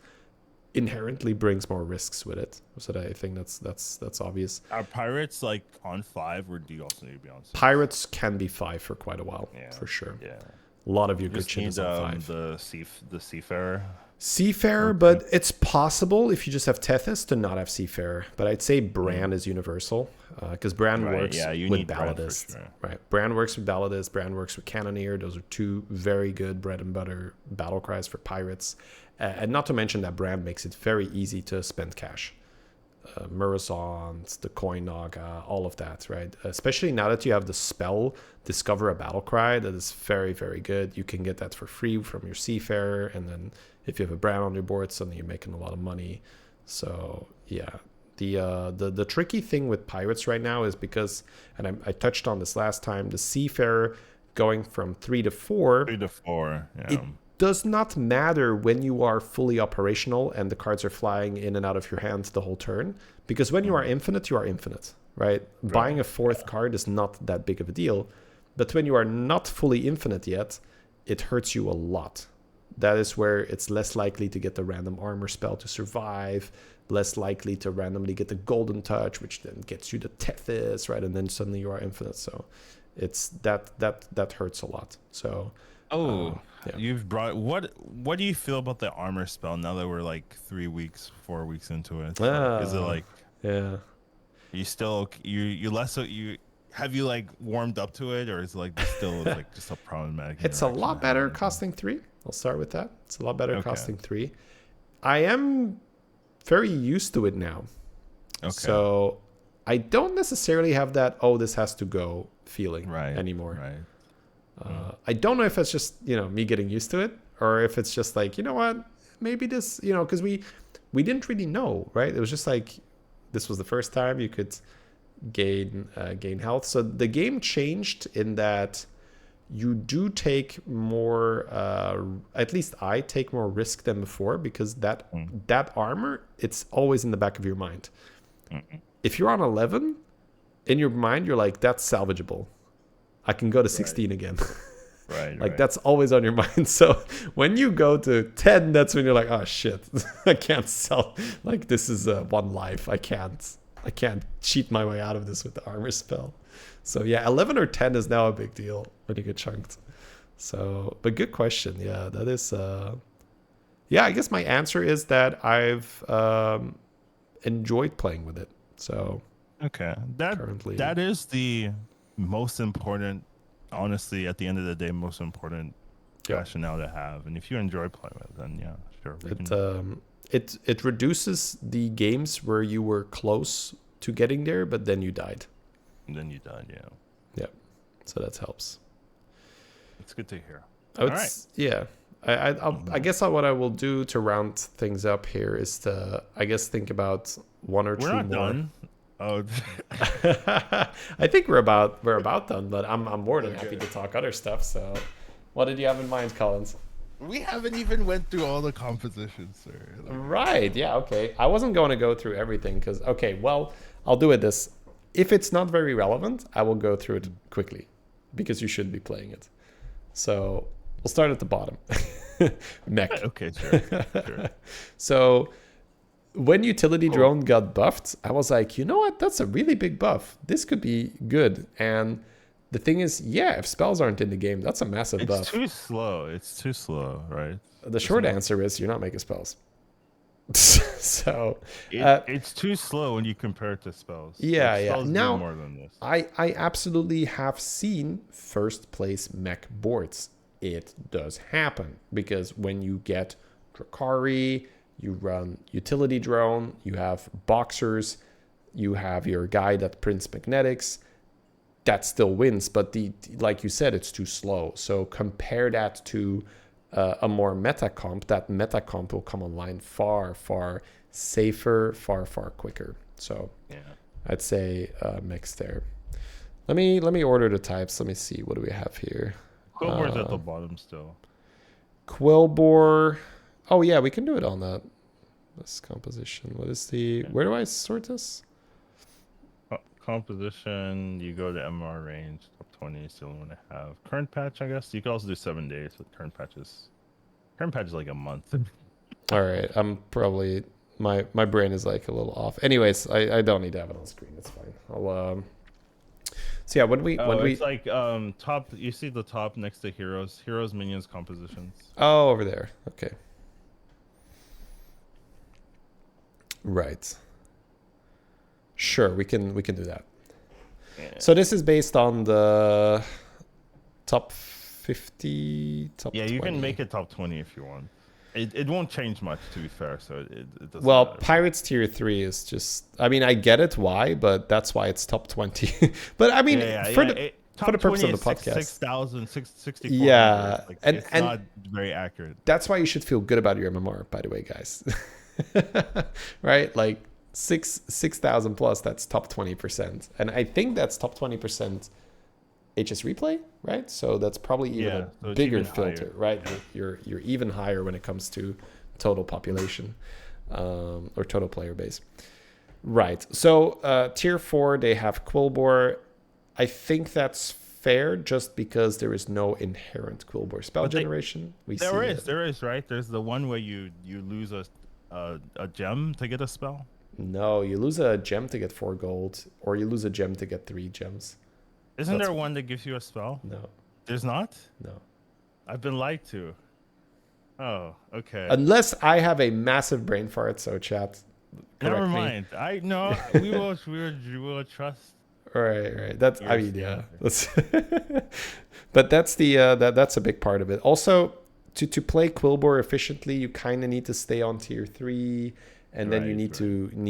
inherently brings more risks with it. So I think that's obvious. Are pirates like on 5, or do you also need to be on 6? Pirates can be 5 for quite a while, for sure. Yeah. A lot of your good shit is on 5. The Seafarer. Seafarer, but it's possible if you just have Tethys to not have Seafarer. But I'd say Bran is universal, because Bran works with Balladist. Sure. Right, Bran works with Balladist. Bran works with Cannoneer. Those are 2 very good bread and butter battle cries for pirates. And not to mention that Bran makes it very easy to spend cash. Murasant, the Coin Naga, all of that, right? Especially now that you have the spell Discover a Battle Cry, that is very, very good. You can get that for free from your Seafarer, and then if you have a Bran on your board, suddenly you're making a lot of money. So yeah, the tricky thing with pirates right now is because, and I touched on this last time, the Seafarer going from 3 to 4. 3 to 4. Yeah. It does not matter when you are fully operational and the cards are flying in and out of your hands the whole turn, because when you are infinite, right? Buying a 4th card is not that big of a deal, but when you are not fully infinite yet, it hurts you a lot. That is where it's less likely to get the random armor spell to survive, less likely to randomly get the golden touch, which then gets you the Tethys, right? And then suddenly you are infinite. So it's that hurts a lot. So you've brought what do you feel about the armor spell now that we're like 4 weeks into it? Is it like you still have you like warmed up to it, or is it like still like just a problematic? It's a lot better costing 3. I'll start with that. It's a lot better costing 3. I am very used to it now. Okay. So I don't necessarily have that, this has to go feeling anymore. Right. I don't know if it's just, me getting used to it, or if it's just like, you know what, maybe this, because we didn't really know, right? It was just like this was the first time you could gain health. So the game changed in that you do take more, at least I take more risk than before, because that armor, it's always in the back of your mind. If you're on 11, in your mind, you're like, that's salvageable. I can go to 16 again. Like that's always on your mind. So when you go to 10, that's when you're like, oh shit, I can't sell. Like this is one life. I can't cheat my way out of this with the armor spell. So yeah, 11 or 10 is now a big deal when you get chunked. So, but good question. Yeah, that is. Yeah, I guess my answer is that I've enjoyed playing with it. So okay, that is the most important. Honestly, at the end of the day, most important rationale to have. And if you enjoy playing with it, then yeah, sure. It reduces the games where you were close to getting there, but then you died. And then you died, yeah. Yeah. So that helps. It's good to hear. All right. Yeah. I guess what I will do to round things up here is to, I guess, think about one or two more. We're not done. Oh, I think we're about done, but I'm more than happy to talk other stuff. So, what did you have in mind, Collins? We haven't even went through all the compositions, sir. Right? Yeah. Okay. I wasn't going to go through everything because well, I'll do it this. If it's not very relevant, I will go through it quickly because you should be playing it. So we'll start at the bottom. Mech. Okay. Sure. So. When Utility Drone got buffed, I was like, you know what? That's a really big buff. This could be good. And the thing is, yeah, if spells aren't in the game, that's a massive buff. It's too slow, right? The short answer is you're not making spells. So it's too slow when you compare it to spells. Yeah, like, spells now, do more than this. I absolutely have seen first place mech boards. It does happen because when you get Drakari, you run Utility Drone, you have Boxers, you have your guy that prints Magnetics, that still wins, but like you said, it's too slow. So compare that to a more meta comp. That meta comp will come online far, far safer, far, far quicker. So yeah, I'd say mix there. Let me order the types. Let me see. What do we have here? Quillbore's at the bottom still. Quillbore. Oh yeah, we can do it on that. This composition. What is the? Where do I sort this? Composition. You go to MR range. Top 20 is the only one I have. Current patch, I guess. You could also do 7 days with current patches. Current patch is like a month. All right. I'm probably my brain is like a little off. Anyways, I don't need to have it on screen. It's fine. I'll So yeah, when we it's like top. You see the top next to heroes, minions, compositions. Oh, over there. Okay. Right. Sure, we can do that. Yeah. So this is based on the top 50, top 20. You can make it top 20 if you want. It won't change much, to be fair. So it doesn't. Well, matter. Pirates tier 3 is just. I mean, I get it why, but that's why it's top 20. But I mean, for the purpose of the podcast, 6,000, 64. Yeah, like, and it's not very accurate. That's why you should feel good about your MMR, by the way, guys. Right, like 6,000 plus. That's top 20%, and I think that's top 20% HS replay, right? So that's probably even a bigger even filter, higher. Right? Yeah. You're even higher when it comes to total population or total player base, right? So tier 4 they have Quillbore. I think that's fair, just because there is no inherent Quillbore spell generation. There is, right? There's the one where you lose a gem to get a spell. No, you lose a gem to get 4 gold, or you lose a gem to get 3 gems. Isn't there one that gives you a spell? No. There's not? No. I've been lied to. Oh, okay. Unless I have a massive brain fart, so chat. Never mind. We will trust. Right. That's That's but that's that's a big part of it. Also, to play Quillbore efficiently, you kind of need to stay on tier 3, and then you need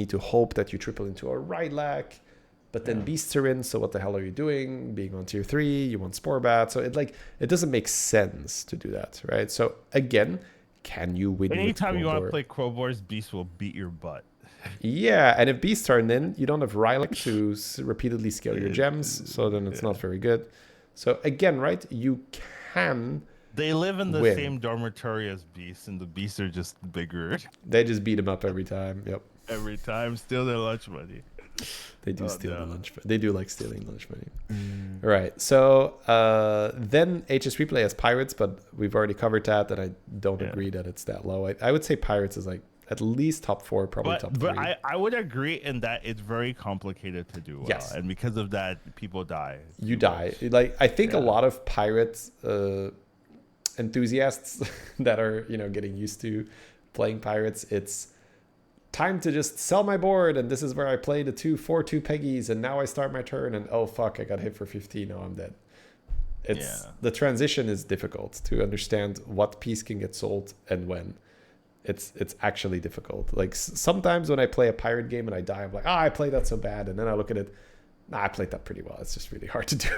to hope that you triple into a Rylac. But then beasts are in, so what the hell are you doing? Being on tier 3, you want Spore Bat. So it doesn't make sense to do that, right? So again, can you win? Anytime you want to play Quillbore's, beast will beat your butt. Yeah, and if beasts turn in, you don't have Rylak to repeatedly scale your gems, so then it's not very good. So again, right, you can They live in the same dormitory as beasts, and the beasts are just bigger. They just beat them up every time. Yep. Every time, steal their lunch money. They do steal the lunch. They do like stealing lunch money. All right. So then HS Replay has pirates, but we've already covered that, and I don't agree that it's that low. I would say pirates is like at least top 4, probably top 3. But I would agree in that it's very complicated to do well. Yes. And because of that, people die. You die. Like, I think a lot of pirates enthusiasts that are, getting used to playing pirates, it's time to just sell my board, and this is where I play the 4/2 Peggies, and now I start my turn, and oh fuck, I got hit for 15. Oh, I'm dead. The transition is difficult to understand what piece can get sold and when. It's actually difficult. Like sometimes when I play a pirate game and I die, I'm like, I played that so bad, and then I look at it, I played that pretty well. It's just really hard to do.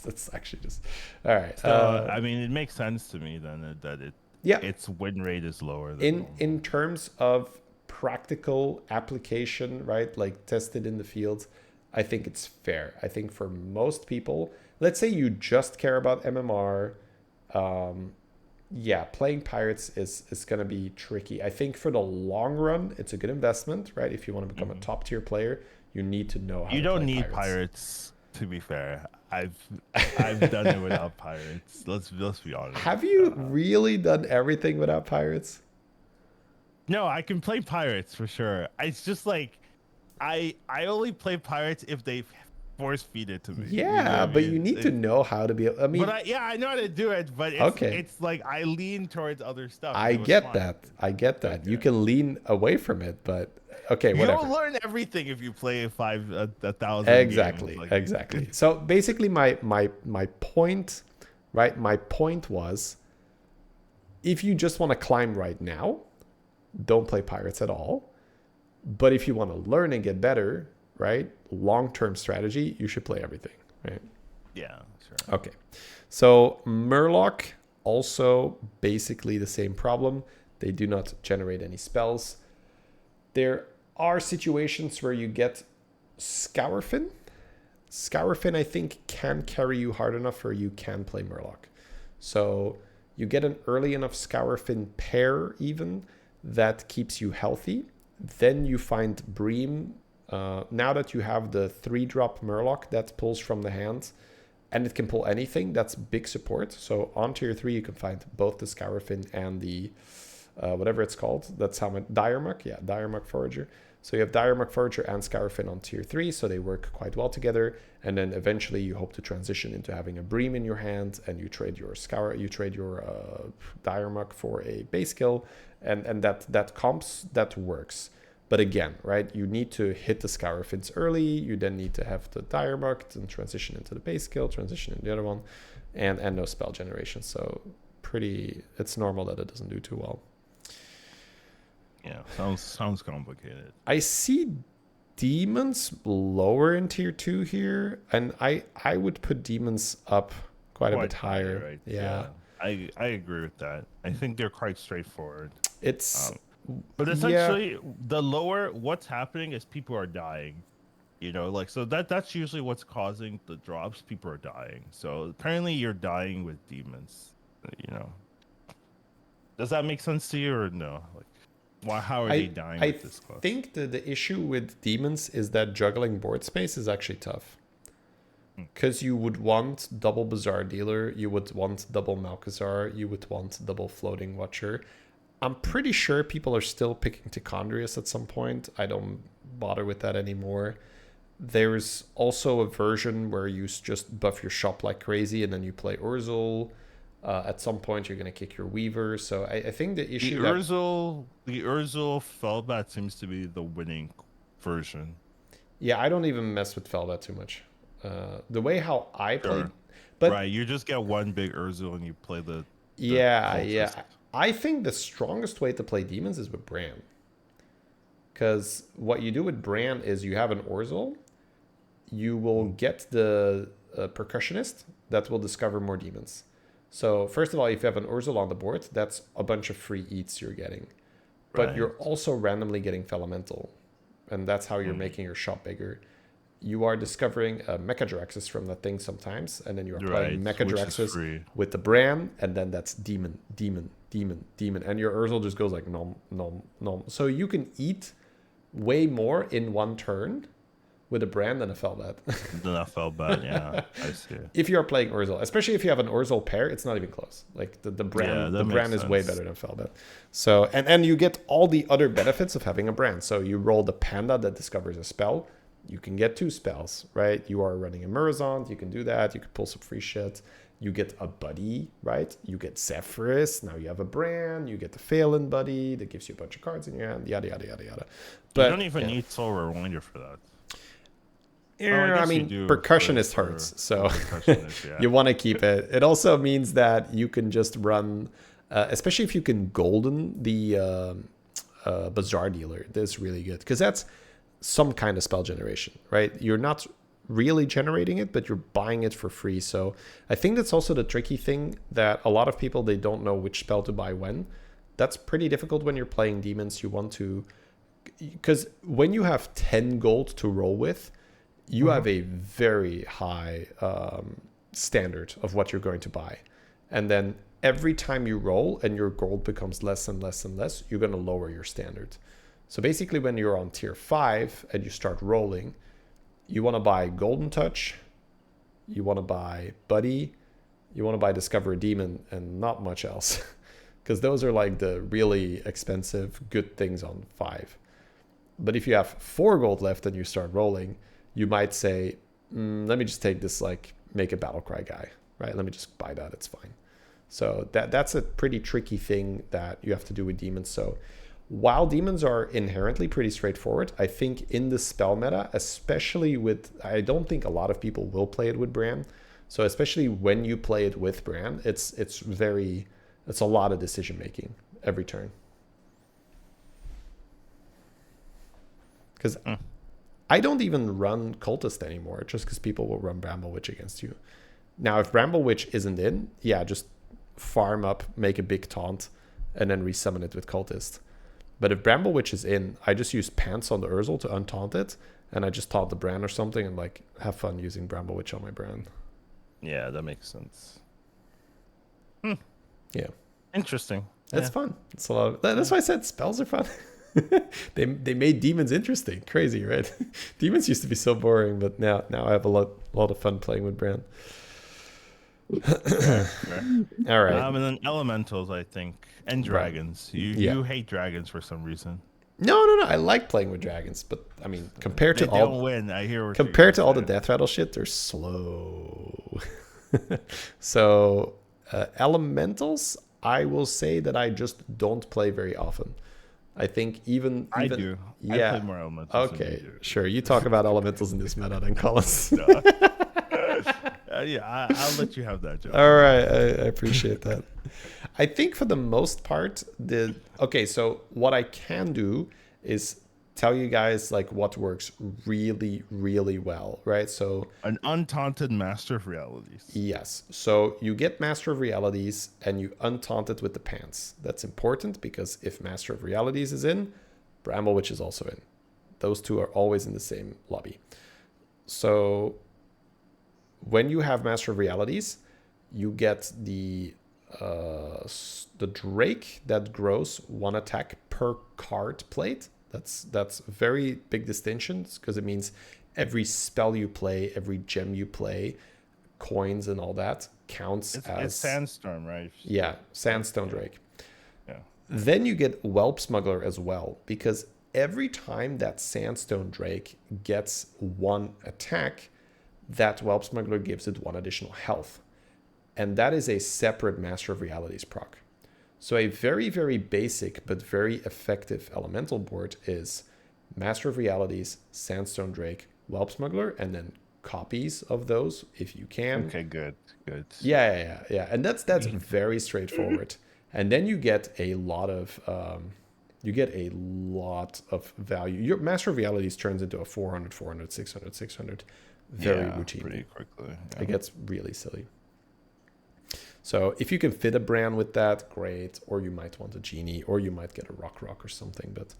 it's actually just all right. So, I mean, it makes sense to me then that its win rate is lower than in terms of practical application, right? Like tested in the field, I think it's fair. I think for most people, let's say you just care about MMR, playing pirates is going to be tricky. I think for the long run, it's a good investment, right? If you want to become a top tier player, you need to know how you to don't play need pirates, to be fair. I've done it without pirates. Let's be honest. Have you really done everything without pirates? No, I can play pirates for sure. It's just like I only play pirates if they force feed it to me. Yeah, but you need to know how to be. I mean, I know how to do it, but it's like I lean towards other stuff. I get that. Okay. You can lean away from it, but okay, whatever. You don't learn everything if you play 1,000. Exactly, exactly. So basically, my point, right? My point was, if you just want to climb right now, don't play pirates at all. But if you want to learn and get better, right, long-term strategy, you should play everything, right? Yeah, sure. Okay. So Murloc, also basically the same problem. They do not generate any spells. There are situations where you get Scourfin. Scourfin, I think, can carry you hard enough where you can play Murloc. So you get an early enough Scourfin pair even that keeps you healthy. Then you find Bream. Now that you have the 3-drop Murloc that pulls from the hand, and it can pull anything, that's big support. So on tier 3, you can find both the Scourfin and the whatever it's called. That's how much Diremuck. Yeah, Diremuck Forager. So you have Diremuck Forager and Scourfin on tier 3, so they work quite well together. And then eventually you hope to transition into having a Bream in your hand, and you trade your Diremuck for a base skill, and that comps, that works. But again, right, you need to hit the Scourfins early. You then need to have the Diremuck and transition into the base skill, transition into the other one, and no spell generation. So it's normal that it doesn't do too well. Yeah, sounds complicated. I see demons lower in tier 2 here, and I would put demons up quite a bit higher. Right? Yeah. I agree with that. I think they're quite straightforward. It's but essentially the lower, what's happening is people are dying. So that's usually what's causing the drops. People are dying. So apparently you're dying with demons. Does that make sense to you or no? How are they dying with this class? I think the issue with demons is that juggling board space is actually tough. Because you would want double Bazaar Dealer, you would want double Malkazar, you would want double Floating Watcher. I'm pretty sure people are still picking Tichondrius at some point. I don't bother with that anymore. There's also a version where you just buff your shop like crazy and then you play Urzul. At some point, you're going to kick your Weaver. So I think the issue... The Urzul Felbat seems to be the winning version. Yeah, I don't even mess with Felbat too much. The way how I play... But, right, you just get one big Urzul and you play the yeah. I think the strongest way to play demons is with Bran. Because what you do with Bran is you have an Urzul. You will get the Percussionist that will discover more demons. So first of all, if you have an Urzul on the board, that's a bunch of free eats you're getting. But you're also randomly getting Felemental. and that's how you're making your shop bigger. You are discovering Mecha Draxus from that thing sometimes, and then you are playing Mecha Draxus with the Bran, and then that's demon, and your Urzel just goes like nom, nom, nom. So you can eat way more in one turn with a Bran than a Felbat. Yeah, I see. If you are playing Urzel, especially if you have an Urzel pair, it's not even close. Like the Bran is way better than Felbat. So and you get all the other benefits of having a Bran. So you roll the Panda that discovers a spell. You can get 2 spells, right? You are running a Murozond, you can do that. You can pull some free shit. You get a buddy, right? You get Zephyrus. Now you have a Bran. You get the Phelan buddy that gives you a bunch of cards in your hand. Yada yada yada yada. But you don't even need Soul Rewinder for that. Yeah, I mean, Percussionist hurts, so you want to keep it. It also means that you can just run, especially if you can golden the Bazaar Dealer. That's really good because that's some kind of spell generation, right? You're not really generating it, but you're buying it for free. So I think that's also the tricky thing that a lot of people, they don't know which spell to buy when. That's pretty difficult when you're playing demons. You want to, because when you have 10 gold to roll with, you have a very high standard of what you're going to buy. And then every time you roll and your gold becomes less and less and less, you're going to lower your standard. So basically when you're on tier 5 and you start rolling, you want to buy Golden Touch, you want to buy Buddy, you want to buy Discover a Demon, and not much else. Because those are like the really expensive, good things on 5. But if you have 4 gold left and you start rolling, you might say, let me just take this, like, make a Battlecry guy, right? Let me just buy that, it's fine. So that's a pretty tricky thing that you have to do with demons. So while demons are inherently pretty straightforward, I think in the spell meta, especially with, I don't think a lot of people will play it with Bran. So especially when you play it with Bran, it's a lot of decision making every turn. Because I don't even run Cultist anymore, just because people will run Bramble Witch against you. Now, if Bramble Witch isn't in, yeah, just farm up, make a big taunt, and then resummon it with Cultist. But if Bramble Witch is in, I just use Pants on the Urzel to untaunt it, and I just taunt the Bran or something, and like have fun using Bramble Witch on my Bran. Yeah, that makes sense. Yeah. Interesting. It's fun. It's a lot of, that's why I said spells are fun. they made demons interesting. Crazy, right? Demons used to be so boring, but now I have a lot of fun playing with Bran. Fair. All right. And then elementals, I think, and dragons. Right. You hate dragons for some reason. No. I like playing with dragons, but I mean, compared to all the death rattle shit, they're slow. So elementals, I will say that I just don't play very often. I think even I do. Yeah. I play more elementals. Okay, sure. You talk about elementals in this meta, then Collins. Yeah, I'll let you have that, Joe. All right, I appreciate that. I think for the most part, so what I can do is tell you guys like what works really, really well, right? So an untaunted Master of Realities. Yes. So you get Master of Realities and you untaunt it with the Pants. That's important because if Master of Realities is in, Bramble Witch is also in. Those two are always in the same lobby. So when you have Master of Realities, you get the Drake that grows 1 attack per card plate. That's very big distinctions because it means every spell you play, every gem you play, coins and all that counts as... It's Sandstorm, right? Yeah, Sandstone Drake. Yeah. Then you get Whelp Smuggler as well because every time that Sandstone Drake gets 1 attack, that Whelp Smuggler gives it 1 additional health. And that is a separate Master of Realities proc. So a very, very basic but very effective elemental board is Master of Realities, Sandstone Drake, Whelp Smuggler, and then copies of those if you can. Okay, good. Yeah. And that's very straightforward. And then you get a lot of value. Your Master of Realities turns into a 400, 400, 600, 600 very routinely. Pretty quickly. Yeah. It gets really silly. So if you can fit a Bran with that, great. Or you might want a Genie, or you might get a Rock or something. But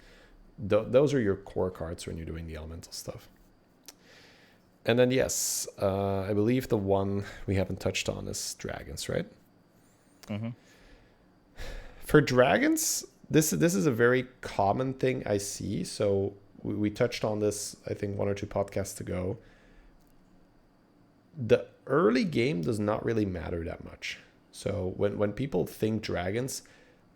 those are your core cards when you're doing the elemental stuff. And then yes, I believe the one we haven't touched on is dragons, right? Mm-hmm. For dragons, this is a very common thing I see. So we touched on this, I think, 1 or 2 podcasts ago. The early game does not really matter that much. So when people think dragons,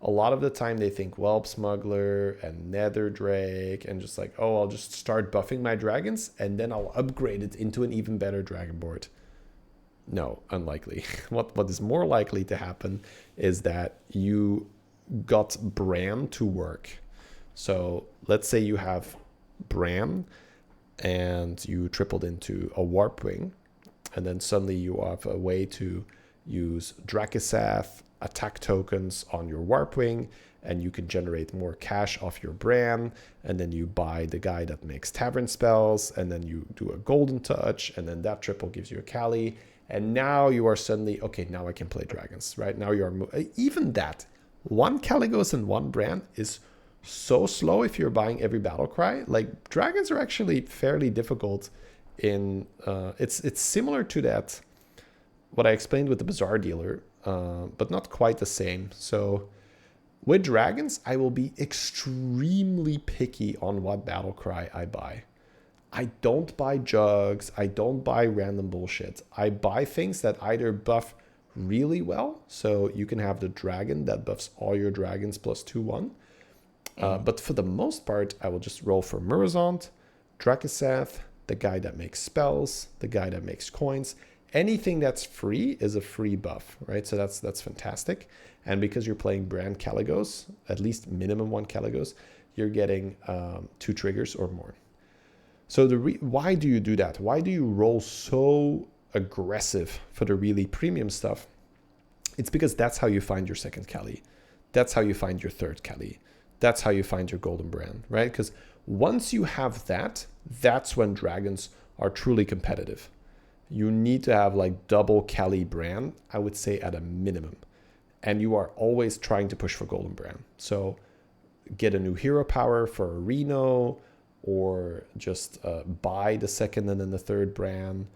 a lot of the time they think Whelp Smuggler and Nether Drake and just like, oh, I'll just start buffing my dragons and then I'll upgrade it into an even better dragon board. No, unlikely. What is more likely to happen is that you got Bran to work. So let's say you have Bran and you tripled into a Warp Wing, and then suddenly you have a way to use Drakisath attack tokens on your Warp Wing, and you can generate more cash off your Bran, and then you buy the guy that makes tavern spells, and then you do a golden touch, and then that triple gives you a Kali, and now you are suddenly, okay, now I can play dragons, right? Now you are, even that, 1 Caligos and 1 Bran is so slow if you're buying every battle cry. Like, dragons are actually fairly difficult in, it's similar to that, what I explained with the Bazaar Dealer, but not quite the same. So with dragons, I will be extremely picky on what battle cry I buy. I don't buy jugs. I don't buy random bullshit. I buy things that either buff really well, so you can have the dragon that buffs all your dragons plus 2/1. But for the most part, I will just roll for Murozond, Drakisath, the guy that makes spells, the guy that makes coins. Anything that's free is a free buff, right? So that's fantastic. And because you're playing Bran Caligos, at least minimum 1 Caligos, you're getting 2 triggers or more. So why do you do that? Why do you roll so aggressive for the really premium stuff? It's because that's how you find your second Kali. That's how you find your third Kali. That's how you find your golden Bran, right? Because once you have that, that's when dragons are truly competitive. You need to have like double Kali Bran, I would say at a minimum. And you are always trying to push for golden Bran. So get a new hero power for a Reno, or just buy the second and then the third Bran.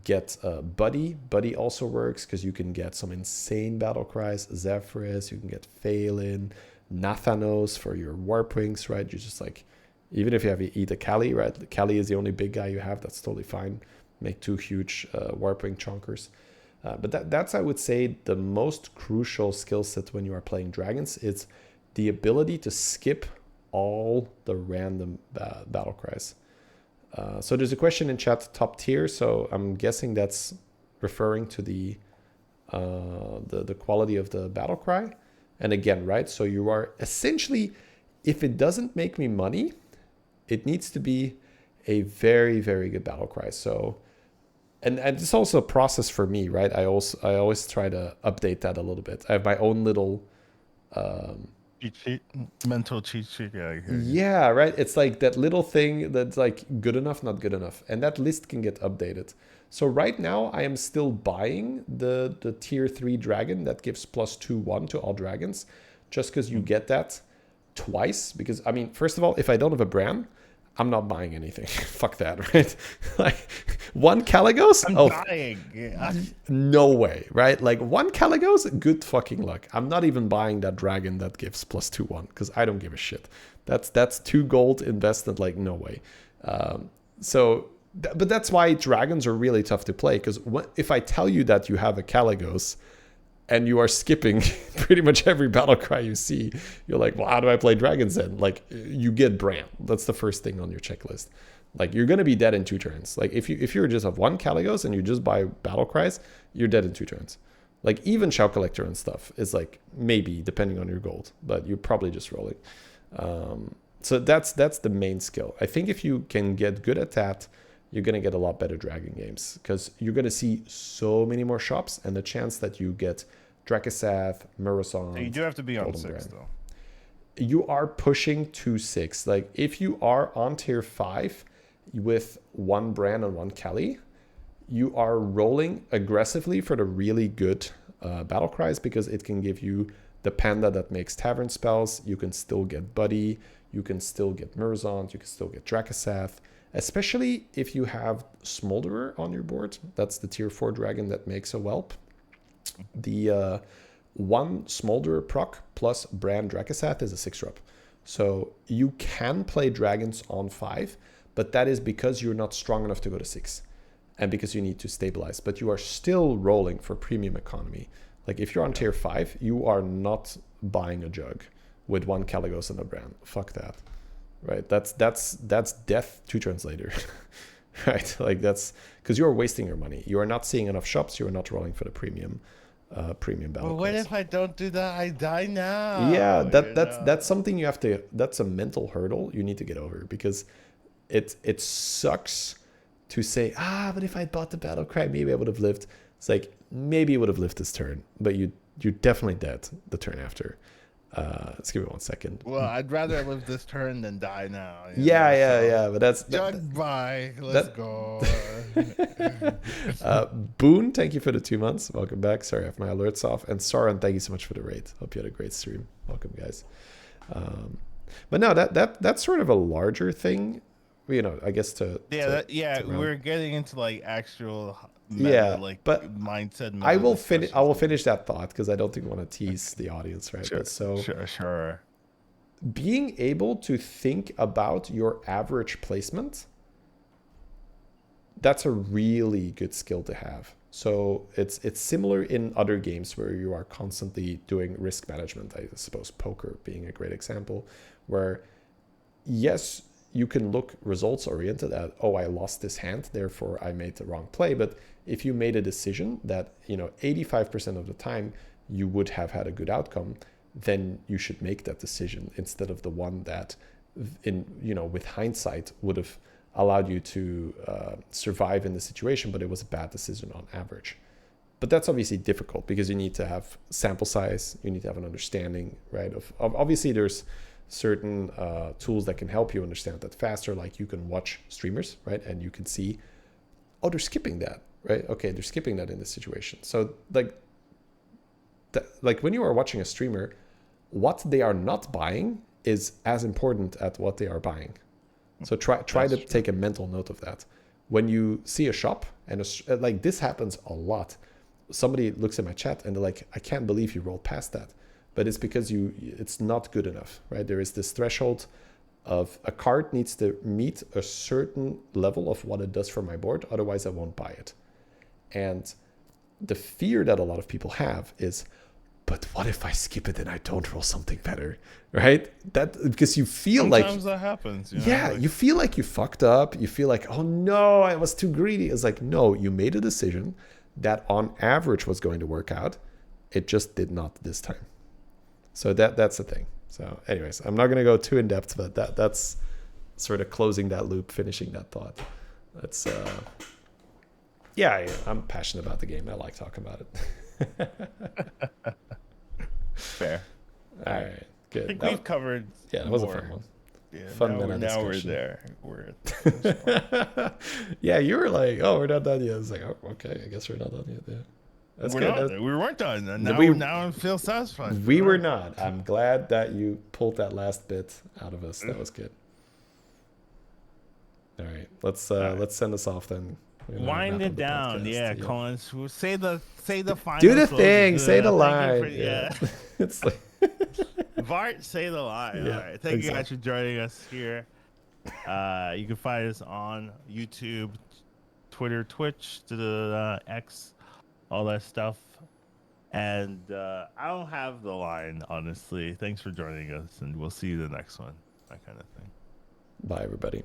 Get Buddy. Buddy also works because you can get some insane battle cries. Zephyrus, you can get Phelan, Nathanos for your Warp Wings, right? You just like, even if you have to eat a Kali, right? Kali is the only big guy you have, that's totally fine. Make 2 huge Warp Wing chonkers. But that's, I would say, the most crucial skill set when you are playing dragons. It's the ability to skip all the random battle cries. So there's a question in chat, top tier. So I'm guessing that's referring to the quality of the battle cry. And again, right? So you are essentially, if it doesn't make me money, it needs to be a very, very good battle cry. So, and it's also a process for me, right? I always try to update that a little bit. I have my own little cheat sheet, mental cheat sheet. Yeah, right. It's like that little thing that's like good enough, not good enough, and that list can get updated. So right now I am still buying the tier 3 dragon that gives +2/1 to all dragons, just because you get that twice. Because I mean, first of all, if I don't have a Bran, I'm not buying anything. Fuck that, right? Like 1 Caligos? I'm dying. No way, right? Like 1 Caligos? Good fucking luck. I'm not even buying that dragon that gives +2/1 because I don't give a shit. That's 2 gold invested. Like no way. But that's why dragons are really tough to play, because if I tell you that you have a Caligos and you are skipping pretty much every battle cry you see, you're like, well, how do I play dragons then? Like, you get Bran. That's the first thing on your checklist. Like, you're going to be dead in 2 turns. Like, if you just have 1 Caligos and you just buy battle cries, you're dead in 2 turns. Like, even Shout Collector and stuff is like, maybe, depending on your gold, but you're probably just rolling. So that's the main skill. I think if you can get good at that, you're going to get a lot better dragon games, because you're going to see so many more shops, and the chance that you get Drakisath, Murozond. You do have to be on 6 Bran. though. You are pushing to 6. Like, if you are on tier 5 with 1 Bran and 1 Kali, you are rolling aggressively for the really good battle cries, because it can give you the panda that makes tavern spells, you can still get Buddy, you can still get Murazond, you can still get Drakaseth, especially if you have Smolderer on your board. That's the tier 4 dragon that makes a whelp. The 1 Smolderer proc plus Brand Drakaseth is a 6-drop. So you can play dragons on 5, but that is because you're not strong enough to go to 6 and because you need to stabilize. But you are still rolling for premium economy. Like if you're on tier 5, you are not buying a jug with 1 Caligos and a Brand. Fuck that. Right? That's death 2 turns later. Right? Like that's because you're wasting your money. You are not seeing enough shops. You are not rolling for the premium battle. Well, what if I don't do that? I die now. Yeah, that's something you have to. That's a mental hurdle you need to get over, because it sucks to say, but if I bought the battle cry, maybe I would have lived. It's like maybe you would have lived this turn, but you're definitely dead the turn after. Let's give it 1 second. Well, I'd rather live this turn than die now. Yeah. But that's bye. Let's go. Boone, thank you for the 2 months. Welcome back. Sorry, I have my alerts off. And Sauron, thank you so much for the raid. Hope you had a great stream. Welcome, guys. But no, that's sort of a larger thing. I guess we're getting into like actual. But mindset. I will finish that thought because I don't think we want to tease the audience, right? Sure. Being able to think about your average placement, that's a really good skill to have. So it's similar in other games where you are constantly doing risk management. I suppose poker being a great example, where yes, you can look results oriented at, I lost this hand, therefore I made the wrong play. But if you made a decision that 85% of the time you would have had a good outcome, then you should make that decision instead of the one that with hindsight would have allowed you to survive in the situation, but it was a bad decision on average. But that's obviously difficult because you need to have sample size, you need to have an understanding, right? Of obviously there's certain tools that can help you understand that faster, like you can watch streamers, right? And you can see, they're skipping that, right? Okay, they're skipping that in this situation. So like when you are watching a streamer, what they are not buying is as important as what they are buying. So try to take a mental note of that. When you see a shop, and like this happens a lot. Somebody looks at my chat and they're like, I can't believe you rolled past that. But it's because it's not good enough, right? There is this threshold of a card needs to meet a certain level of what it does for my board. Otherwise, I won't buy it. And the fear that a lot of people have is, but what if I skip it and I don't roll something better, right? Because you feel sometimes that happens. You feel like you fucked up. You feel like, oh no, I was too greedy. It's like, no, you made a decision that on average was going to work out. It just did not this time. So that's the thing. So anyways, I'm not going to go too in depth, but that's sort of closing that loop, finishing that thought. That's I'm passionate about the game. I like talking about it. Fair. All right, good. I think we've covered. Yeah, that was a fun one. Yeah, fun now we're there. Yeah, you were like, we're not done yet. I was like, okay, I guess we're not done yet. Yeah. That's good. We weren't done. Now I feel satisfied. We were not. I'm glad that you pulled that last bit out of us. That was good. All right, let's send us off then. Wind it down. Yeah, Collins. Say the final. Do the thing. Say the line. It's like Vart, say the line. Yeah, all right. Thank you guys for joining us here. You can find us on YouTube, Twitter, Twitch, X, all that stuff. And I don't have the line, honestly. Thanks for joining us, and we'll see you the next one. That kind of thing. Bye, everybody.